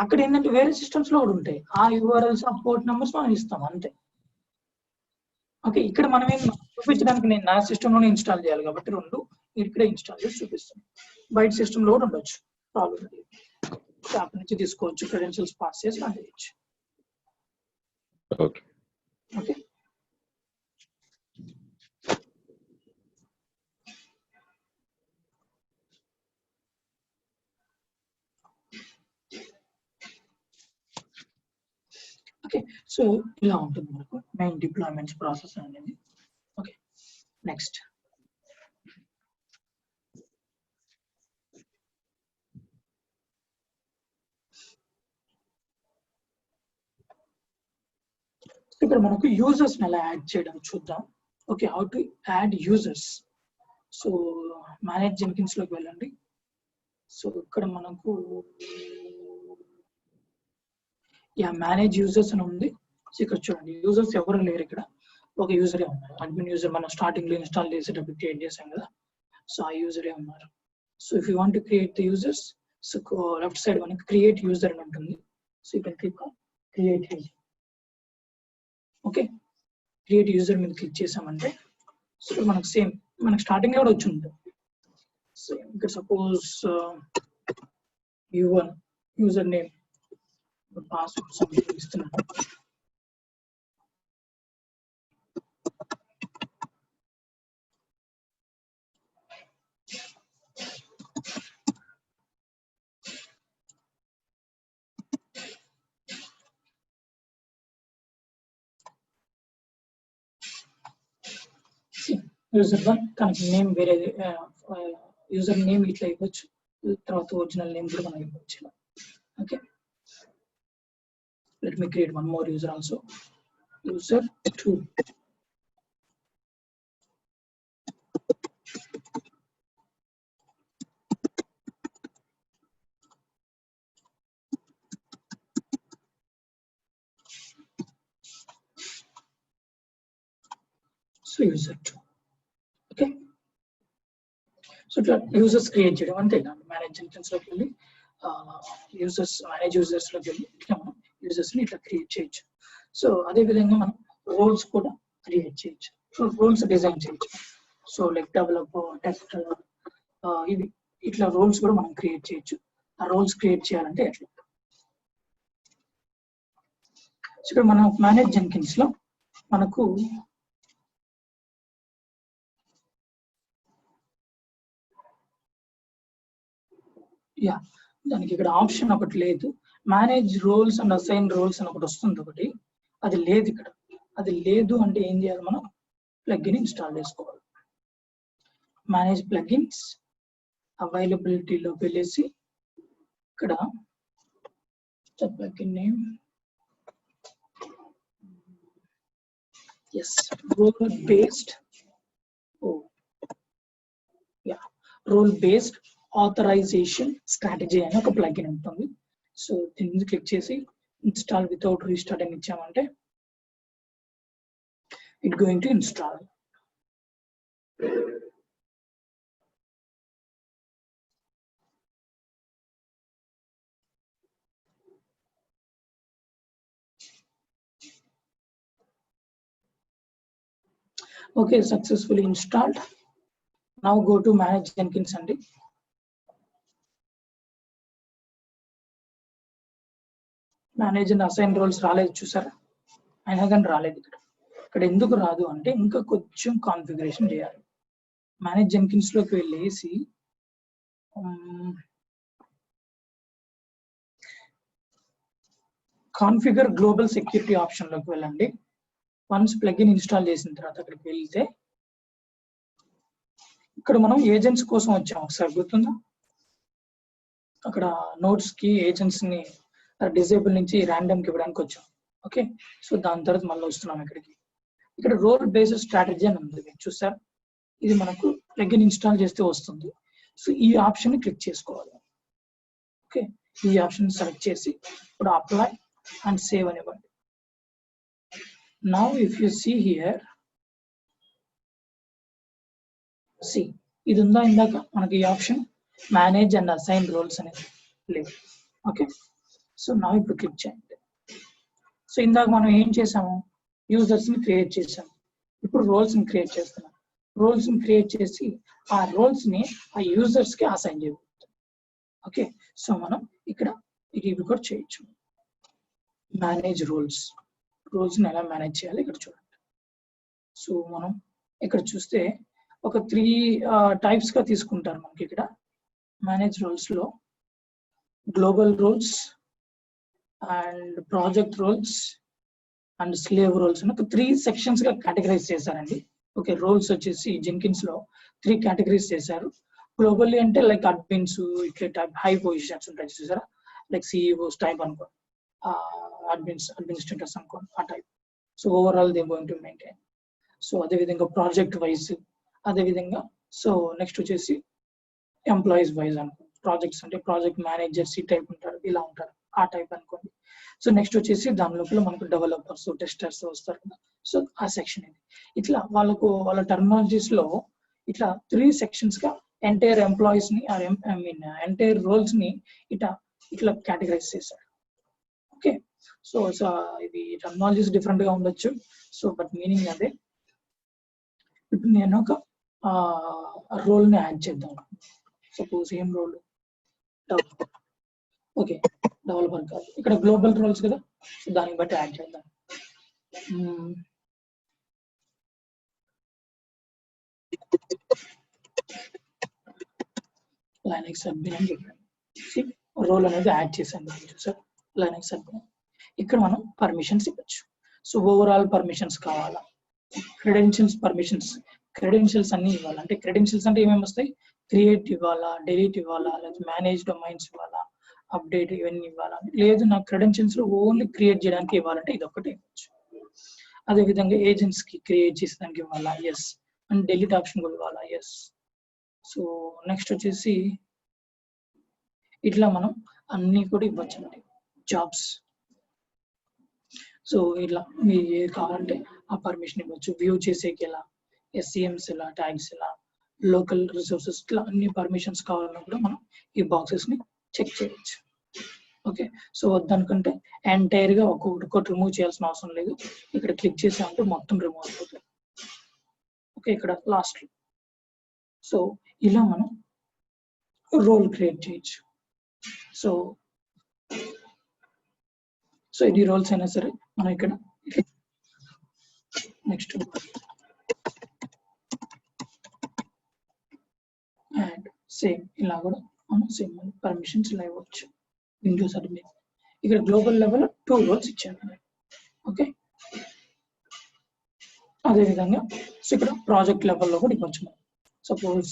అక్కడ ఏంటంటే వేరే సిస్టమ్స్ లో కూడా ఉంటాయి, ఆ యూఆర్ఎల్స్, ఆ పోర్ట్ నెంబర్స్ మనం ఇస్తాం అంతే. ఓకే, ఇక్కడ మనం ఏం చూపించడానికి నేను నా సిస్టమ్ లోనే ఇన్స్టాల్ చేయాలి కాబట్టి 2 ఇక్కడే ఇన్స్టాల్ చేసి చూపిస్తుంది. బయట సిస్టమ్ లో ఉండొచ్చు ఆల్రెడీ, యాప్ నుంచి తీసుకోవచ్చు, క్రెడెన్షియల్స్ పాస్ చేసి రన్ చేయొచ్చు. ఓకే. Okay, okay. సో ఇలా ఉంటుంది మనకు మెయిన్ డిప్లాయ్మెంట్స్ ప్రాసెస్ అనేది. ఓకే, నెక్స్ట్ ఇక్కడ మనకు యూజర్స్ ఎలా యాడ్ చేయడం చూద్దాం. Okay, how to add users. So manage Jenkins లోకి వెళ్ళండి. సో ఇక్కడ మనకు మేనేజ్ యూజర్స్ అని ఉంది. సో ఇక్కడ చూడండి, యూజర్స్ ఎవరు లేరు, ఇక్కడ ఒక యూజరే ఉన్నారు. అడ్మిన్ యూజర్ మనం స్టార్టింగ్ లో ఇన్స్టాల్ చేసేటప్పుడు క్రియేట్ చేసాం కదా, సో ఆ యూజరే ఉన్నారు. So if you want to create the users, so left side మనకి క్రియేట్ యూజర్ అని ఉంటుంది. So you can click on create user. Okay, create user మీద క్లిక్ చేసామంటే సో మనకు సేమ్ మనకు స్టార్టింగ్ కూడా వచ్చి ఉంటుంది. సో ఇక్కడ suppose U1 user name password something ఇస్తున్నాను. యూజర్ 1 కనుక నేమ్ వేరే యూజర్ నేమ్ ఇట్లా ఇవ్వచ్చు, తర్వాత ఒరిజినల్ నేమ్ కూడా మనం ఇవ్వచ్చు. Okay, let me create one more user also, user 2. So user 2. Okay, so users create చేయడం అంతే. మేనేజ్ జెన్కిన్స్ లోకి వెళ్ళి యూజర్స్ మేనేజ్ యూజర్స్ లోకి వెళ్ళి ఇట్లా మనం యూజర్స్ ని ఇట్లా క్రియేట్ చేయొచ్చు. సో అదే విధంగా మనం రోల్స్ కూడా క్రియేట్ చేయొచ్చు, సో రోల్స్ డిజైన్ చేయొచ్చు. సో లైక్ డెవలపర్, టెస్టర్, ఇవి ఇట్లా రోల్స్ కూడా మనం క్రియేట్ చేయొచ్చు. ఆ రోల్స్ క్రియేట్ చేయాలంటే ఎట్లా, సో ఇక్కడ మనం మేనేజ్ జెన్కిన్స్ లో మనకు దానికి ఇక్కడ ఆప్షన్ ఒకటి లేదు. Manage roles and assign roles అని ఒకటి వస్తుంది ఒకటి, అది లేదు ఇక్కడ. అది లేదు అంటే ఏం చేయాలి, మనం ప్లగ్ఇన్ ఇన్స్టాల్ చేసుకోవాలి. మేనేజ్ ప్లగ్ఇన్స్ అవైలబిలిటీలోకి వెళ్ళేసి ఇక్కడ plugin name role based role based authorization strategy అని ఒక ప్లగ్ఇన్ ఉంటుంది. సో దీన్ని క్లిక్ చేసి ఇన్స్టాల్ వితౌట్ రీస్టార్ట్ అని ఇచ్చామంటే it going to install. Okay, successfully installed. Now go to manage Jenkins అండి. మేనేజ్ అండ్ అసైన్ రోల్స్ రాలేదు చూసారా, అయినా కానీ రాలేదు. ఇక్కడ ఎందుకు రాదు అంటే ఇంకా కొంచెం కాన్ఫిగరేషన్ చేయాలి. మేనేజ్ జెన్కిన్స్ లోకి వెళ్ళేసి కాన్ఫిగర్ గ్లోబల్ సెక్యూరిటీ ఆప్షన్ లోకి వెళ్ళండి. వన్స్ ప్లగ్ఇన్ ఇన్స్టాల్ చేసిన తర్వాత అక్కడికి వెళ్తే ఇక్కడ మనం ఏజెంట్స్ కోసం వచ్చాం, ఒకసారి గుర్తుందా? అక్కడ నోట్స్ కి ఏజెంట్స్ ని డిజేబుల్ నుంచి ర్యాండమ్ కి ఇవ్వడానికి వచ్చాం. ఓకే, సో దాని తర్వాత మళ్ళీ వస్తున్నాం ఇక్కడికి. ఇక్కడ రోల్ బేస్డ్ స్ట్రాటజీ అని ఉంది, చూసారు. ఇది మనకు ప్లగ్ఇన్ ఇన్స్టాల్ చేస్తే వస్తుంది. సో ఈ ఆప్షన్ ని క్లిక్ చేసుకోవాలి. ఓకే, ఈ ఆప్షన్ సెలెక్ట్ చేసి ఇప్పుడు అప్లై అండ్ సేవ్ అనివ్వండి. Now if you see here, see ఇది ఉందా, ఇందాక మనకి ఈ option manage and assign roles అనేది లేదు. ఓకే, సో నా ఇప్పుడు క్లిక్ చేయండి. సో ఇందాక మనం ఏం చేసాము, యూజర్స్ ని క్రియేట్ చేసాము, ఇప్పుడు రోల్స్ ని క్రియేట్ చేస్తున్నాం. రోల్స్ ని క్రియేట్ చేసి ఆ రోల్స్ ని ఆ యూజర్స్ కి అసైన్ చేయబోతుంది. ఓకే, సో మనం ఇక్కడ ఇవి కూడా చేయొచ్చు. మేనేజ్ రోల్స్ ని ఎలా మేనేజ్ చేయాలి ఇక్కడ చూడండి. సో మనం ఇక్కడ చూస్తే ఒక 3 టైప్స్ గా తీసుకుంటారు మనకి ఇక్కడ మేనేజ్ రోల్స్ లో. Global roles and project roles and slave roles అని 3 సెక్షన్స్ గా కేటగరైజ్ చేశారండి. ఓకే, రోల్స్ వచ్చేసి జెన్కిన్స్ లో 3 కేటగిరీస్ చేశారు. గ్లోబల్లీ అంటే లైక్ అడ్మిన్స్, ఇట్లా టైప్ హై పొజిషన్స్ ఉంటాయి చూసారా, లైక్ సిఇఓస్ టైప్ అనుకో, అడ్మినిస్ట్రేటర్స్ అనుకో ఆ type. So overall they going to maintain. So అదేవిధంగా ప్రాజెక్ట్ వైజ్, అదేవిధంగా సో నెక్స్ట్ వచ్చేసి ఎంప్లాయీస్ వైజ్ అనుకో, ప్రాజెక్ట్స్ అంటే ప్రాజెక్ట్ మేనేజర్స్ ఈ టైప్ ఉంటారు, ఇలా ఉంటారు ఆ టైప్ అనుకోండి. సో నెక్స్ట్ వచ్చేసి దాని లోపల మనకు డెవలపర్స్, టెస్టర్స్ వస్తారు కదా, సో ఆ సెక్షన్ ఇది. ఇట్లా వాళ్ళ టర్మినాలజీస్ లో ఇట్లా 3 సెక్షన్స్ గా ఎంటైర్ ఎంప్లాయీస్ ని ఎంటైర్ రోల్స్ ని ఇట్లా కేటగరైజ్ చేశారు. ఓకే, సో ఇది టర్మినాలజీస్ డిఫరెంట్ గా ఉండొచ్చు, సో బట్ మీనింగ్ అదే. ఇప్పుడు నేను ఒక రోల్ ని యాడ్ చేద్దాం. సపోజ్ ఏం రోల్, డెవలపర్. ఓకే, డెవలపర్ కాదు, ఇక్కడ గ్లోబల్ రోల్స్ కదా, సో దాన్ని బట్టి యాడ్ చేద్దాం. లైనక్స్ అడ్మిన్ అని చెప్పాను, రోల్ అనేది యాడ్ చేశాను సార్. లైనక్స్ అడ్మిన్ ఇక్కడ మనం పర్మిషన్స్ ఇవ్వచ్చు. సో ఓవరాల్ పర్మిషన్స్ కావాలా, క్రెడెన్షియల్స్ అన్ని ఇవ్వాలి. అంటే క్రెడెన్షియల్స్ అంటే ఏమేమి వస్తాయి, క్రియేట్ ఇవ్వాలా, డిలీట్ ఇవ్వాలా, లేదా మేనేజ్ డొమైన్స్ ఇవ్వాలా, అప్డేట్ ఇవన్నీ ఇవ్వాలా. లేదు నాకు క్రెడెన్షియల్స్ లో ఓన్లీ క్రియేట్ చేయడానికి ఇవ్వాలంటే ఇది ఒకటి ఇవ్వచ్చు. అదేవిధంగా ఏజెంట్స్ కి క్రియేట్ చేసేదానికి ఇవ్వాలా, ఎస్, అండ్ డిలీట్ ఆప్షన్ కూడా ఇవ్వాలా, ఎస్. సో నెక్స్ట్ వచ్చేసి ఇట్లా మనం అన్ని కూడా ఇవ్వచ్చు అండి. జాబ్స్, సో ఇట్లా మీరు ఏది కావాలంటే ఆ పర్మిషన్ ఇవ్వచ్చు. వ్యూ చేసేకి ఎలా, ఎస్సిఎంస్ ఎలా, ట్యాగ్స్ ఎలా, లోకల్ రిసోర్సెస్, ఇట్లా అన్ని పర్మిషన్స్ కావాలన్నా కూడా మనం ఈ బాక్సెస్ ని చెక్ చేయవచ్చు. ఓకే, సో వద్దనుకుంటే ఎంటైర్ గా ఒక్కొక్కటి రిమూవ్ చేయాల్సిన అవసరం లేదు. ఇక్కడ క్లిక్ చేసామంటే మొత్తం రిమూవ్ అయిపోతుంది. ఓకే, ఇక్కడ లాస్ట్. సో ఇలా మనం రోల్ క్రియేట్ చేయొచ్చు. సో ఇది రోల్స్ అయినా సరే మనం ఇక్కడ నెక్స్ట్ అండ్ సేమ్ ఇలా కూడా మనం సేమ్ పర్మిషన్స్ ఇలా ఇవ్వచ్చు. విండోస్ అడ్మిన్ ఇక్కడ గ్లోబల్ లెవెల్ 2 రోల్స్ ఇచ్చాను. ఓకే, అదేవిధంగా సో ఇక్కడ ప్రాజెక్ట్ లెవెల్లో కూడా ఇవ్వచ్చు. మనం సపోజ్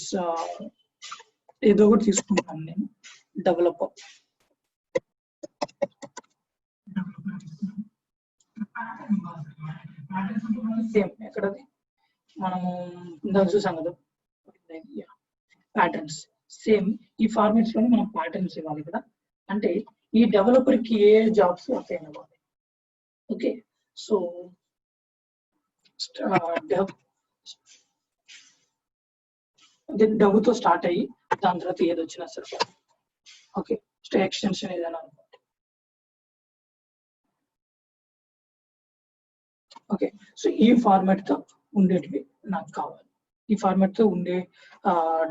ఏదో ఒకటి తీసుకుంటాను నేను, డెవలపర్. సేమ్ ఎక్కడది మనము ఇందాక చూసాం కదా ప్యాటర్న్స్, సేమ్ ఈ ఫార్మాట్స్ లోనే మనం ప్యాటర్న్స్ ఇవ్వాలి కదా. అంటే ఈ డెవలపర్ కి ఏ జాబ్స్ అసైన్ అవ్వాలి. ఓకే, సో డబ్బుతో స్టార్ట్ అయ్యి దాని తర్వాత ఏది వచ్చినా సరే. ఓకే, స్టే ఎక్స్టెన్షన్ ఏదైనా అనుకోండి. ఓకే, సో ఈ ఫార్మాట్ తో ఉండేటివి నాకు కావాలి. ఈ ఫార్మాట్ తో ఉండే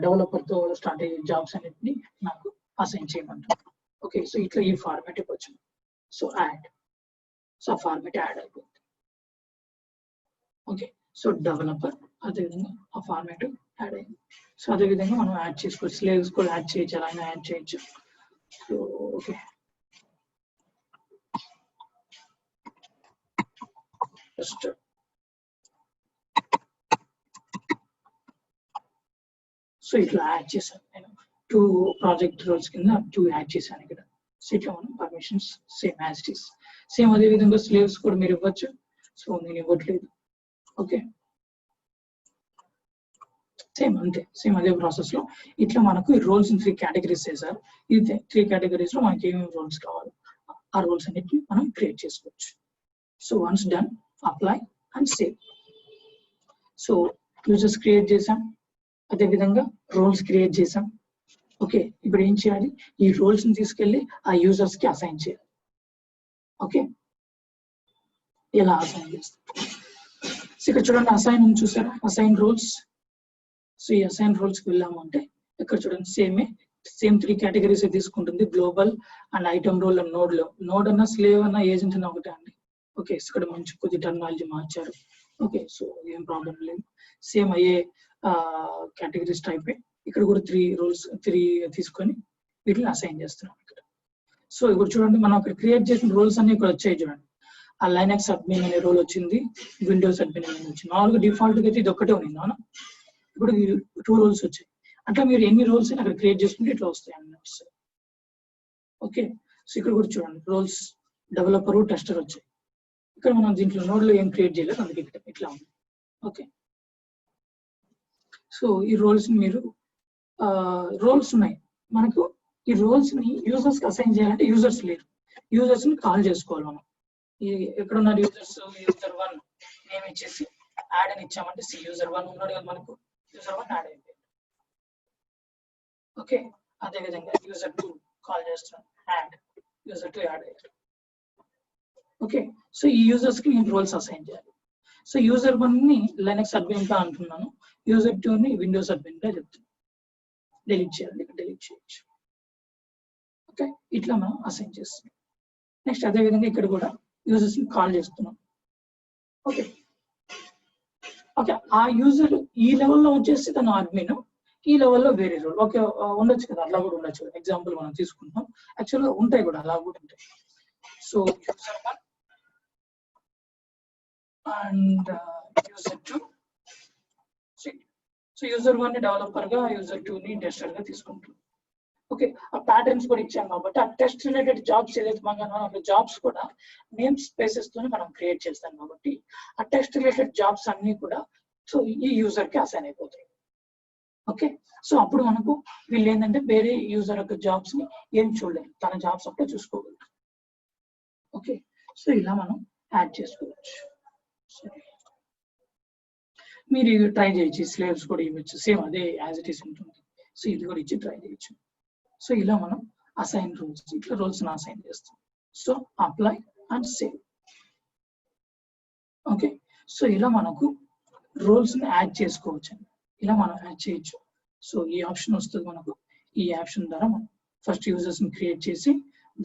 డెవలపర్ తో స్టార్ట్ అయ్యే జాబ్స్ అన్నిటిని నాకు అసైన్ చేయమంటారు. ఓకే, సో ఇట్లా ఈ ఫార్మాట్ ఇవ్వచ్చు. సో యాడ్, సో ఆ ఫార్మాట్ యాడ్ అయిపోతుంది. ఓకే, సో డెవలపర్ అదేవిధంగా ఆ ఫార్మాట్ యాడ్ అయింది. సో అదేవిధంగా మనం యాడ్ చేసుకోవచ్చు, స్లేవ్స్ కూడా యాడ్ చేయొచ్చు, అలా యాడ్ చేయొచ్చు. సో ఓకే, జస్ట్ సో ఇట్లా యాడ్ చేశాను నేను 2 ప్రాజెక్ట్ రోల్స్ కింద 2 యాడ్ చేశాను ఇక్కడ. సో ఇట్లా మనం permissions same as it is. Same అదే విధంగా స్లేవ్స్ కూడా మీరు ఇవ్వచ్చు. సో నేను ఇవ్వట్లేదు. ఓకే, సేమ్ అంతే, సేమ్ అదే ప్రాసెస్ లో ఇట్లా మనకు ఈ రోల్స్ 3 కేటగిరీస్ చేశారు. ఇది 3 కేటగిరీస్ లో మనకి ఏమేమి రోల్స్ కావాలి ఆ రోల్స్ అన్నిటిని మనం క్రియేట్ చేసుకోవచ్చు. So once done, apply and save. So users create చేసాం, అదే విధంగా రోల్స్ క్రియేట్ చేసాం. ఓకే, ఇప్పుడు ఏం చేయాలి, ఈ రోల్స్ ని తీసుకెళ్లి ఆ యూజర్స్ కి అసైన్ చేయాలి. ఓకే, ఎలా అసైన్ చేస్తాం, ఇక్కడ చూడండి అసైన్ చూసారా, అసైన్ రోల్స్. సో ఈ అసైన్ రోల్స్ కి వెళ్ళాము అంటే ఇక్కడ చూడండి సేమ్ 3 కేటగిరీస్ తీసుకుంటుంది, global and item role and node అన్న స్లేవ్ అన్న ఏజెంట్ అన్న ఒకటే అండి. ఓకే, ఇక్కడ మంచి కొద్ది టర్మినాలజీ మార్చారు. ఓకే, సో ఏం ప్రాబ్లం లేదు, సేమ్ అయ్యే కేటగిరీస్ టైప్. ఇక్కడ కూడా 3 తీసుకొని వీటిని అసైన్ చేస్తున్నాం ఇక్కడ. సో ఇప్పుడు చూడండి మనం అక్కడ క్రియేట్ చేసిన రోల్స్ అన్ని ఇక్కడ వచ్చాయి చూడండి. ఆ లైనక్స్ అడ్మిన్ అనే రోల్ వచ్చింది, విండోస్ అడ్మిన్ అనే వచ్చింది. మామూలుగా డిఫాల్ట్ గా అయితే ఇది ఒక్కటే ఉంది అవునా. ఇప్పుడు 2 రోల్స్ వచ్చాయి. అట్లా మీరు ఎన్ని రోల్స్ అక్కడ క్రియేట్ చేసుకుంటే ఇట్లా వస్తాయి అన్నట్టు. ఓకే, సో ఇక్కడ కూడా చూడండి రోల్స్ డెవలపర్ టెస్టర్ వచ్చాయి. ఇక్కడ మనం దీంట్లో నోడ్ లో ఏం క్రియేట్ చేయలేదు, అందుకే ఇక్కడ ఇట్లా ఉంది. ఓకే, సో ఈ రోల్స్ మీరు రోల్స్ ఉన్నాయి మనకు. ఈ రోల్స్ ని యూజర్స్ కి అసైన్ చేయాలంటే యూజర్స్ లేరు, యూజర్స్ ని కాల్ చేసుకోవాలి మనం. ఎక్కడ ఉన్నారు యూజర్స్? user1 నేమ్ ఇచ్చేసి యాడ్ అని ఇచ్చామంటే user1 ఉన్నాడు కదా మనకు, user1 యాడ్ అయిపోయింది. ఓకే, అదే విధంగా user2 కాల్ చేస్తున్నాం, యాడ్ user2 యాడ్ అయ్యారు. ఓకే, సో ఈ యూజర్స్ కి నేను రోల్స్ అసైన్ చేయాలి. సో user1 ని లైనక్స్ అడ్మిన్ గా అంటున్నాను, user2 ని విండోస్ అడ్మిన్ గా చెప్తున్నాను. డిలీట్ చేయాలి, డిలీట్ చేయొచ్చు. ఓకే, ఇట్లా మనం అసైన్ చేస్తున్నాం. నెక్స్ట్ అదే విధంగా ఇక్కడ కూడా యూజర్స్ ని కాల్ చేస్తున్నాం. ఓకే ఓకే, ఆ యూజర్ ఈ లెవెల్లో వచ్చేసి తను అడ్మిన్, ఈ లెవెల్లో వేరే రోల్. ఓకే, ఉండొచ్చు కదా, అట్లా కూడా ఉండొచ్చు. ఎగ్జాంపుల్ మనం తీసుకుంటాం, యాక్చువల్గా ఉంటాయి కూడా, అలా కూడా ఉంటాయి. So user1 and user2. So user1 ని డెవలపర్ గా, user2 ని టెస్టర్ గా తీసుకుంటాం. ఓకే, ఆ ప్యాటర్న్స్ కూడా ఇచ్చాం కాబట్టి ఆ టెస్ట్ రిలేటెడ్ జాబ్స్ ఏదైతే మనం జాబ్స్ కూడా నేమ్ స్పేసెస్ తోనే మనం క్రియేట్ చేస్తాం కాబట్టి ఆ టెస్ట్ రిలేటెడ్ జాబ్స్ అన్ని కూడా సో ఈ యూజర్ కి అసైన్ అయిపోతాయి. ఓకే, సో అప్పుడు మనకు వీళ్ళు ఏంటంటే వేరే యూజర్ యొక్క జాబ్స్ ని ఏం చూడలేరు, తన జాబ్స్ అప్పుడే చూసుకోగలరు. ఓకే, సో ఇలా మనం యాడ్ చేసుకోవచ్చు. సరే, మీరు ఇది ట్రై చేయొచ్చు, స్లేవ్స్ కూడా ఇవ్వచ్చు, సేమ్ అదే యాజ్ ఇట్ ఈస్ ఉంటుంది. సో ఇది కూడా ఇచ్చి ట్రై చేయొచ్చు. సో ఇలా మనం అసైన్ రోల్స్, ఇట్లా రోల్స్ అసైన్ చేస్తాం. So apply and save. Okay, so ఇలా మనకు రోల్స్ ని యాడ్ చేసుకోవచ్చు, ఇలా మనం యాడ్ చేయొచ్చు. సో ఈ ఆప్షన్ వస్తుంది మనకు. ఈ ఆప్షన్ ద్వారా మనం ఫస్ట్ యూజర్స్ ని క్రియేట్ చేసి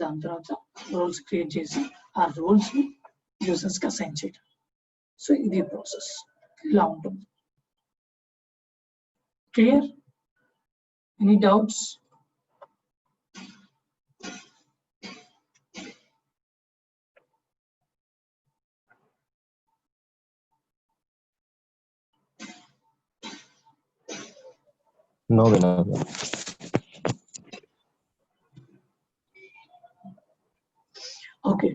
దాని తర్వాత రోల్స్ క్రియేట్ చేసి ఆ రోల్స్ ని యూజర్స్ కి అసైన్ చేయడం. సో ఇది ప్రాసెస్ ఇలా ఉంటుంది. Clear? Any doubts? No, Vinod. Okay,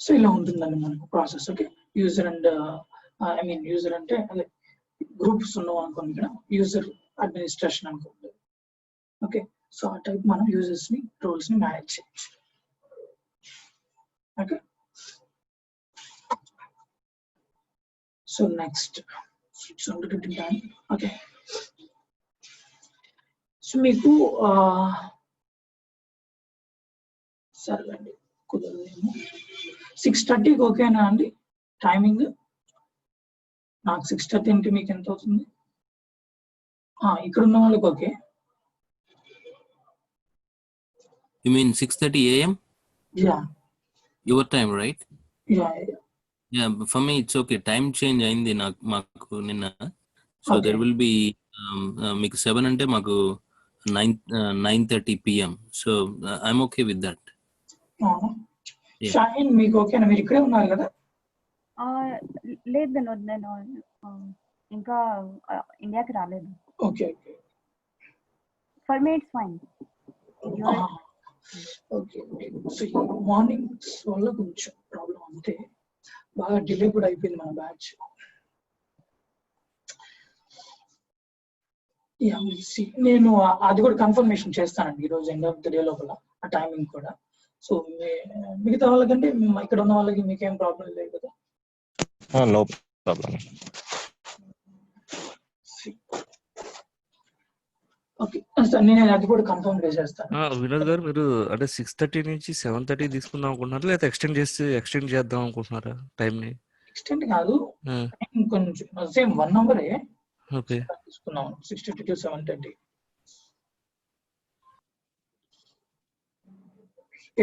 so ఇలా ఉంటుందండి మనకు process. Okay, user and user అంటే అదే గ్రూప్స్ ఉన్నాం అనుకోండి, ఇక్కడ యూజర్ అడ్మినిస్ట్రేషన్ అనుకోండి. ఓకే, సో ఆ టైప్ మనం యూజర్స్ ని రోల్స్ ని మేనేజ్ చేయొచ్చు. Okay, so next okay, so మీకు సరే అండి, కుదరదేమో 6:30కి ఓకేనా అండి టైమింగ్? నాకు 6:30 అంటే మీకు ఎంత అవుతుంది? ఇక్కడ ఉన్న వాళ్ళకి okay. You mean 6:30 a.m.? Yeah. Your time, right? Yeah. Yeah, for me it's okay. Time change అయింది మాకు నిన్న. So Okay. there will be మీకు 7 అంటే మాకు 9:30 p.m. So I'm okay with that. Yeah. Shaheen మీకు ఓకేనా? మీరు ఇక్కడే ఉన్నారు కదా? లేదు వినోద్, నేను ఇంకా ఇండియాకి రాలేదు. Okay okay, for me it's fine. Okay okay. So mornings వల్ల కొంచెం ప్రాబ్లం, అంతే. బాగా డిలే కూడా అయిపోయింది మన బ్యాచ్. నేను అది కూడా కన్ఫర్మేషన్ చేస్తానండి ఈరోజు ఎండ్ ఆఫ్ ద డే లోపల, ఆ టైమింగ్ కూడా. సో మిగతా వాళ్ళకంటే ఇక్కడ ఉన్న వాళ్ళకి మీకేం ప్రాబ్లం లేదు కదా? No problem. ఓకే, నేను అది కూడా కన్ఫర్మ్ చేసేస్తాను. వినోద్ గారు, మీరు అంటే 6:30 నుంచి 7:30 తీసుకుందాం అనుకుంటున్నారా, లేదా ఎక్స్టెండ్ చేద్దాం అనుకుంటున్నారా టైం ని? ఎక్స్టెండ్ కాదు, ఆ, కొంచెం సేమ్ 1 అవర్ ఓకే తీసుకున్నాం. 6:30 to 7:30.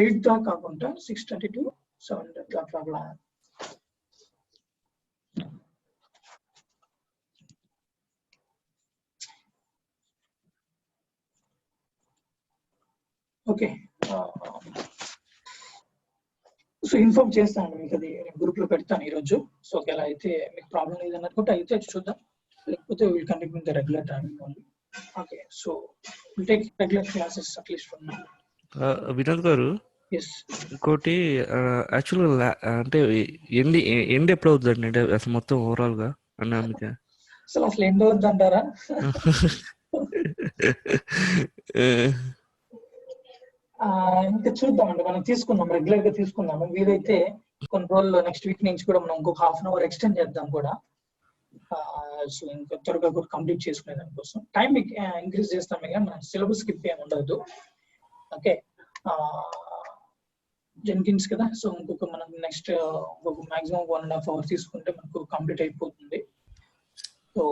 8 దాకా కాకుండా 6:30 to 7:30 అట్లా ప్లాన్. ఓకే, సో ఇన్ఫార్మ్ చేస్తాను మీకు, అది గ్రూప్ లో పెడతాను ఈరోజు. సో ఒకవేళ అయితే మీకు ప్రాబ్లం లేదనుకుంటే అయితే చూద్దాం, లేకపోతే will continue with the regular timing only. Okay, so will take regular classes at least for now. Vinod గారు, ఎస్, ఇంకోటి యాక్చువల్గా అంటే ఎండ్ ఎప్పుడు అవుతుందండి? అంటే అసలు మొత్తం ఓవరాల్ గా అన్నామిక అసలు ఎండ్ అవుద్ది అంటారా? ఇంకా చూద్దామండి, మనం తీసుకుందాం, రెగ్యులర్ గా తీసుకుందాము. వీలైతే కొన్ని రోజులు నెక్స్ట్ వీక్ నుంచి కూడా మనం ఇంకొక హాఫ్ అన్ అవర్ ఎక్స్టెండ్ చేద్దాం కూడా. సో ఇంకా త్వరగా కూడా కంప్లీట్ చేసుకునే దానికోసం టైం ఇంక్రీజ్ చేస్తాం, ఇక మన సిలబస్ స్కిప్ ఏమి ఉండదు. ఓకే, జెన్కిన్స్ కదా, సో ఇంకొక మనం నెక్స్ట్ ఇంకొక మాక్సిమం 1.5 hours తీసుకుంటే మనకు కంప్లీట్ అయిపోతుంది. సో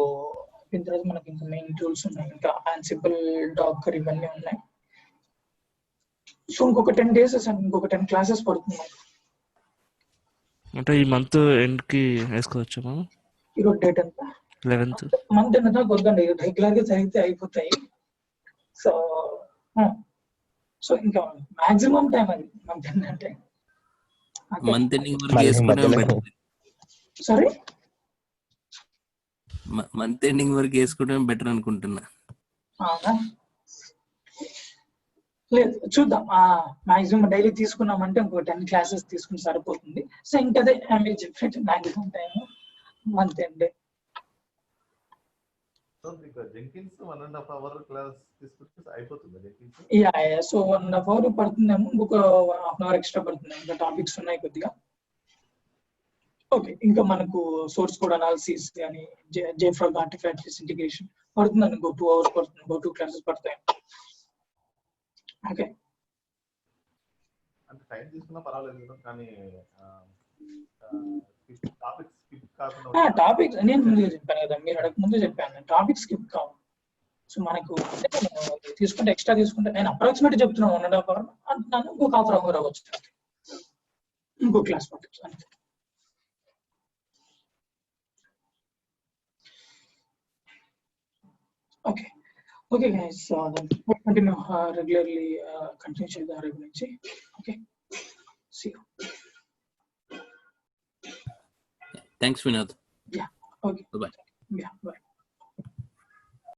దీని తర్వాత మనకి ఇంకా మెయిన్ టూల్స్ ఉన్నాయి, ఇంకా ఆన్సిబుల్, డాకర్ ఇవన్నీ ఉన్నాయి. సో ఇంకొక 10 days ఇంకొక 10 classes పడుతున్నాయి. అంటే ఈ మంత్ ఎండ్ కి వేసుకోవచ్చా మనం? ఈరోజు డేట్ ఎంత? 11th. మంత్ ఎంత వద్దండి, రెగ్యులర్ గా జరిగితే అయిపోతాయి. సో సో ఇంకా మాక్సిమం టైం అది మంత్ ఏంటంటే మంత్ ఎండింగ్ వరకు వేసుకుంటే బెటర్. సారీ, మంత్ ఎండింగ్ వరకు వేసుకుంటే బెటర్ అనుకుంటున్నా. అవునా? లేదు, చూద్దాం. మాక్సిమం డైలీ తీసుకున్నామంటే ఇంకో 10 classes తీసుకుని సరిపోతుంది. సో ఇంకా అదే మీరు చెప్పినట్టు maximum time month end. Jenkins 1.5 hour class తీసుకుంటే అయిపోతుంది జెంకిన్స్. యా, సో 1.5 hour పడుతుందేమో, ఇంకొక హాఫ్ అన్ అవర్ ఎక్స్ట్రా పడుతుంది, ఇంకా టాపిక్స్ ఉన్నాయి కొద్దిగా. ఓకే, ఇంకా మనకు సోర్స్ కోడ్ అనాలిసిస్ కానీ JFrog ఆర్టిఫాక్ట్స్ ఇంటిగ్రేషన్ పడుతుందండి, ఇంకో 2 hours పడుతుంది, ఇంకో 2 classes పడతాయి. ఓకే, అంటే టైం తీసుకున్నా పర్వాలేదు, కానీ టాపిక్స్ స్కిప్ కాకుండా టాపిక్స్ నేను ముందుగా చెప్పాను కదా, మీరు అడగక ముందే చెప్పాను, టాపిక్స్ స్కిప్ కావు. సో మనకు తీసుకుంటే ఎక్స్ట్రా తీసుకుంటే, నేను అప్రాక్సిమేట్ చెప్తున్నాను 1.5 hour అంటున్నాను, ఇంకొక హాఫ్ అవర్ అవ్వచ్చు, ఇంకో క్లాస్ పట్టచ్చు అంతే. Okay okay guys, continue regularly continue చేద్దాం రేపు నుంచి. Okay, see you. Thanks Vinod. Yeah, okay. Bye-bye. Yeah, bye.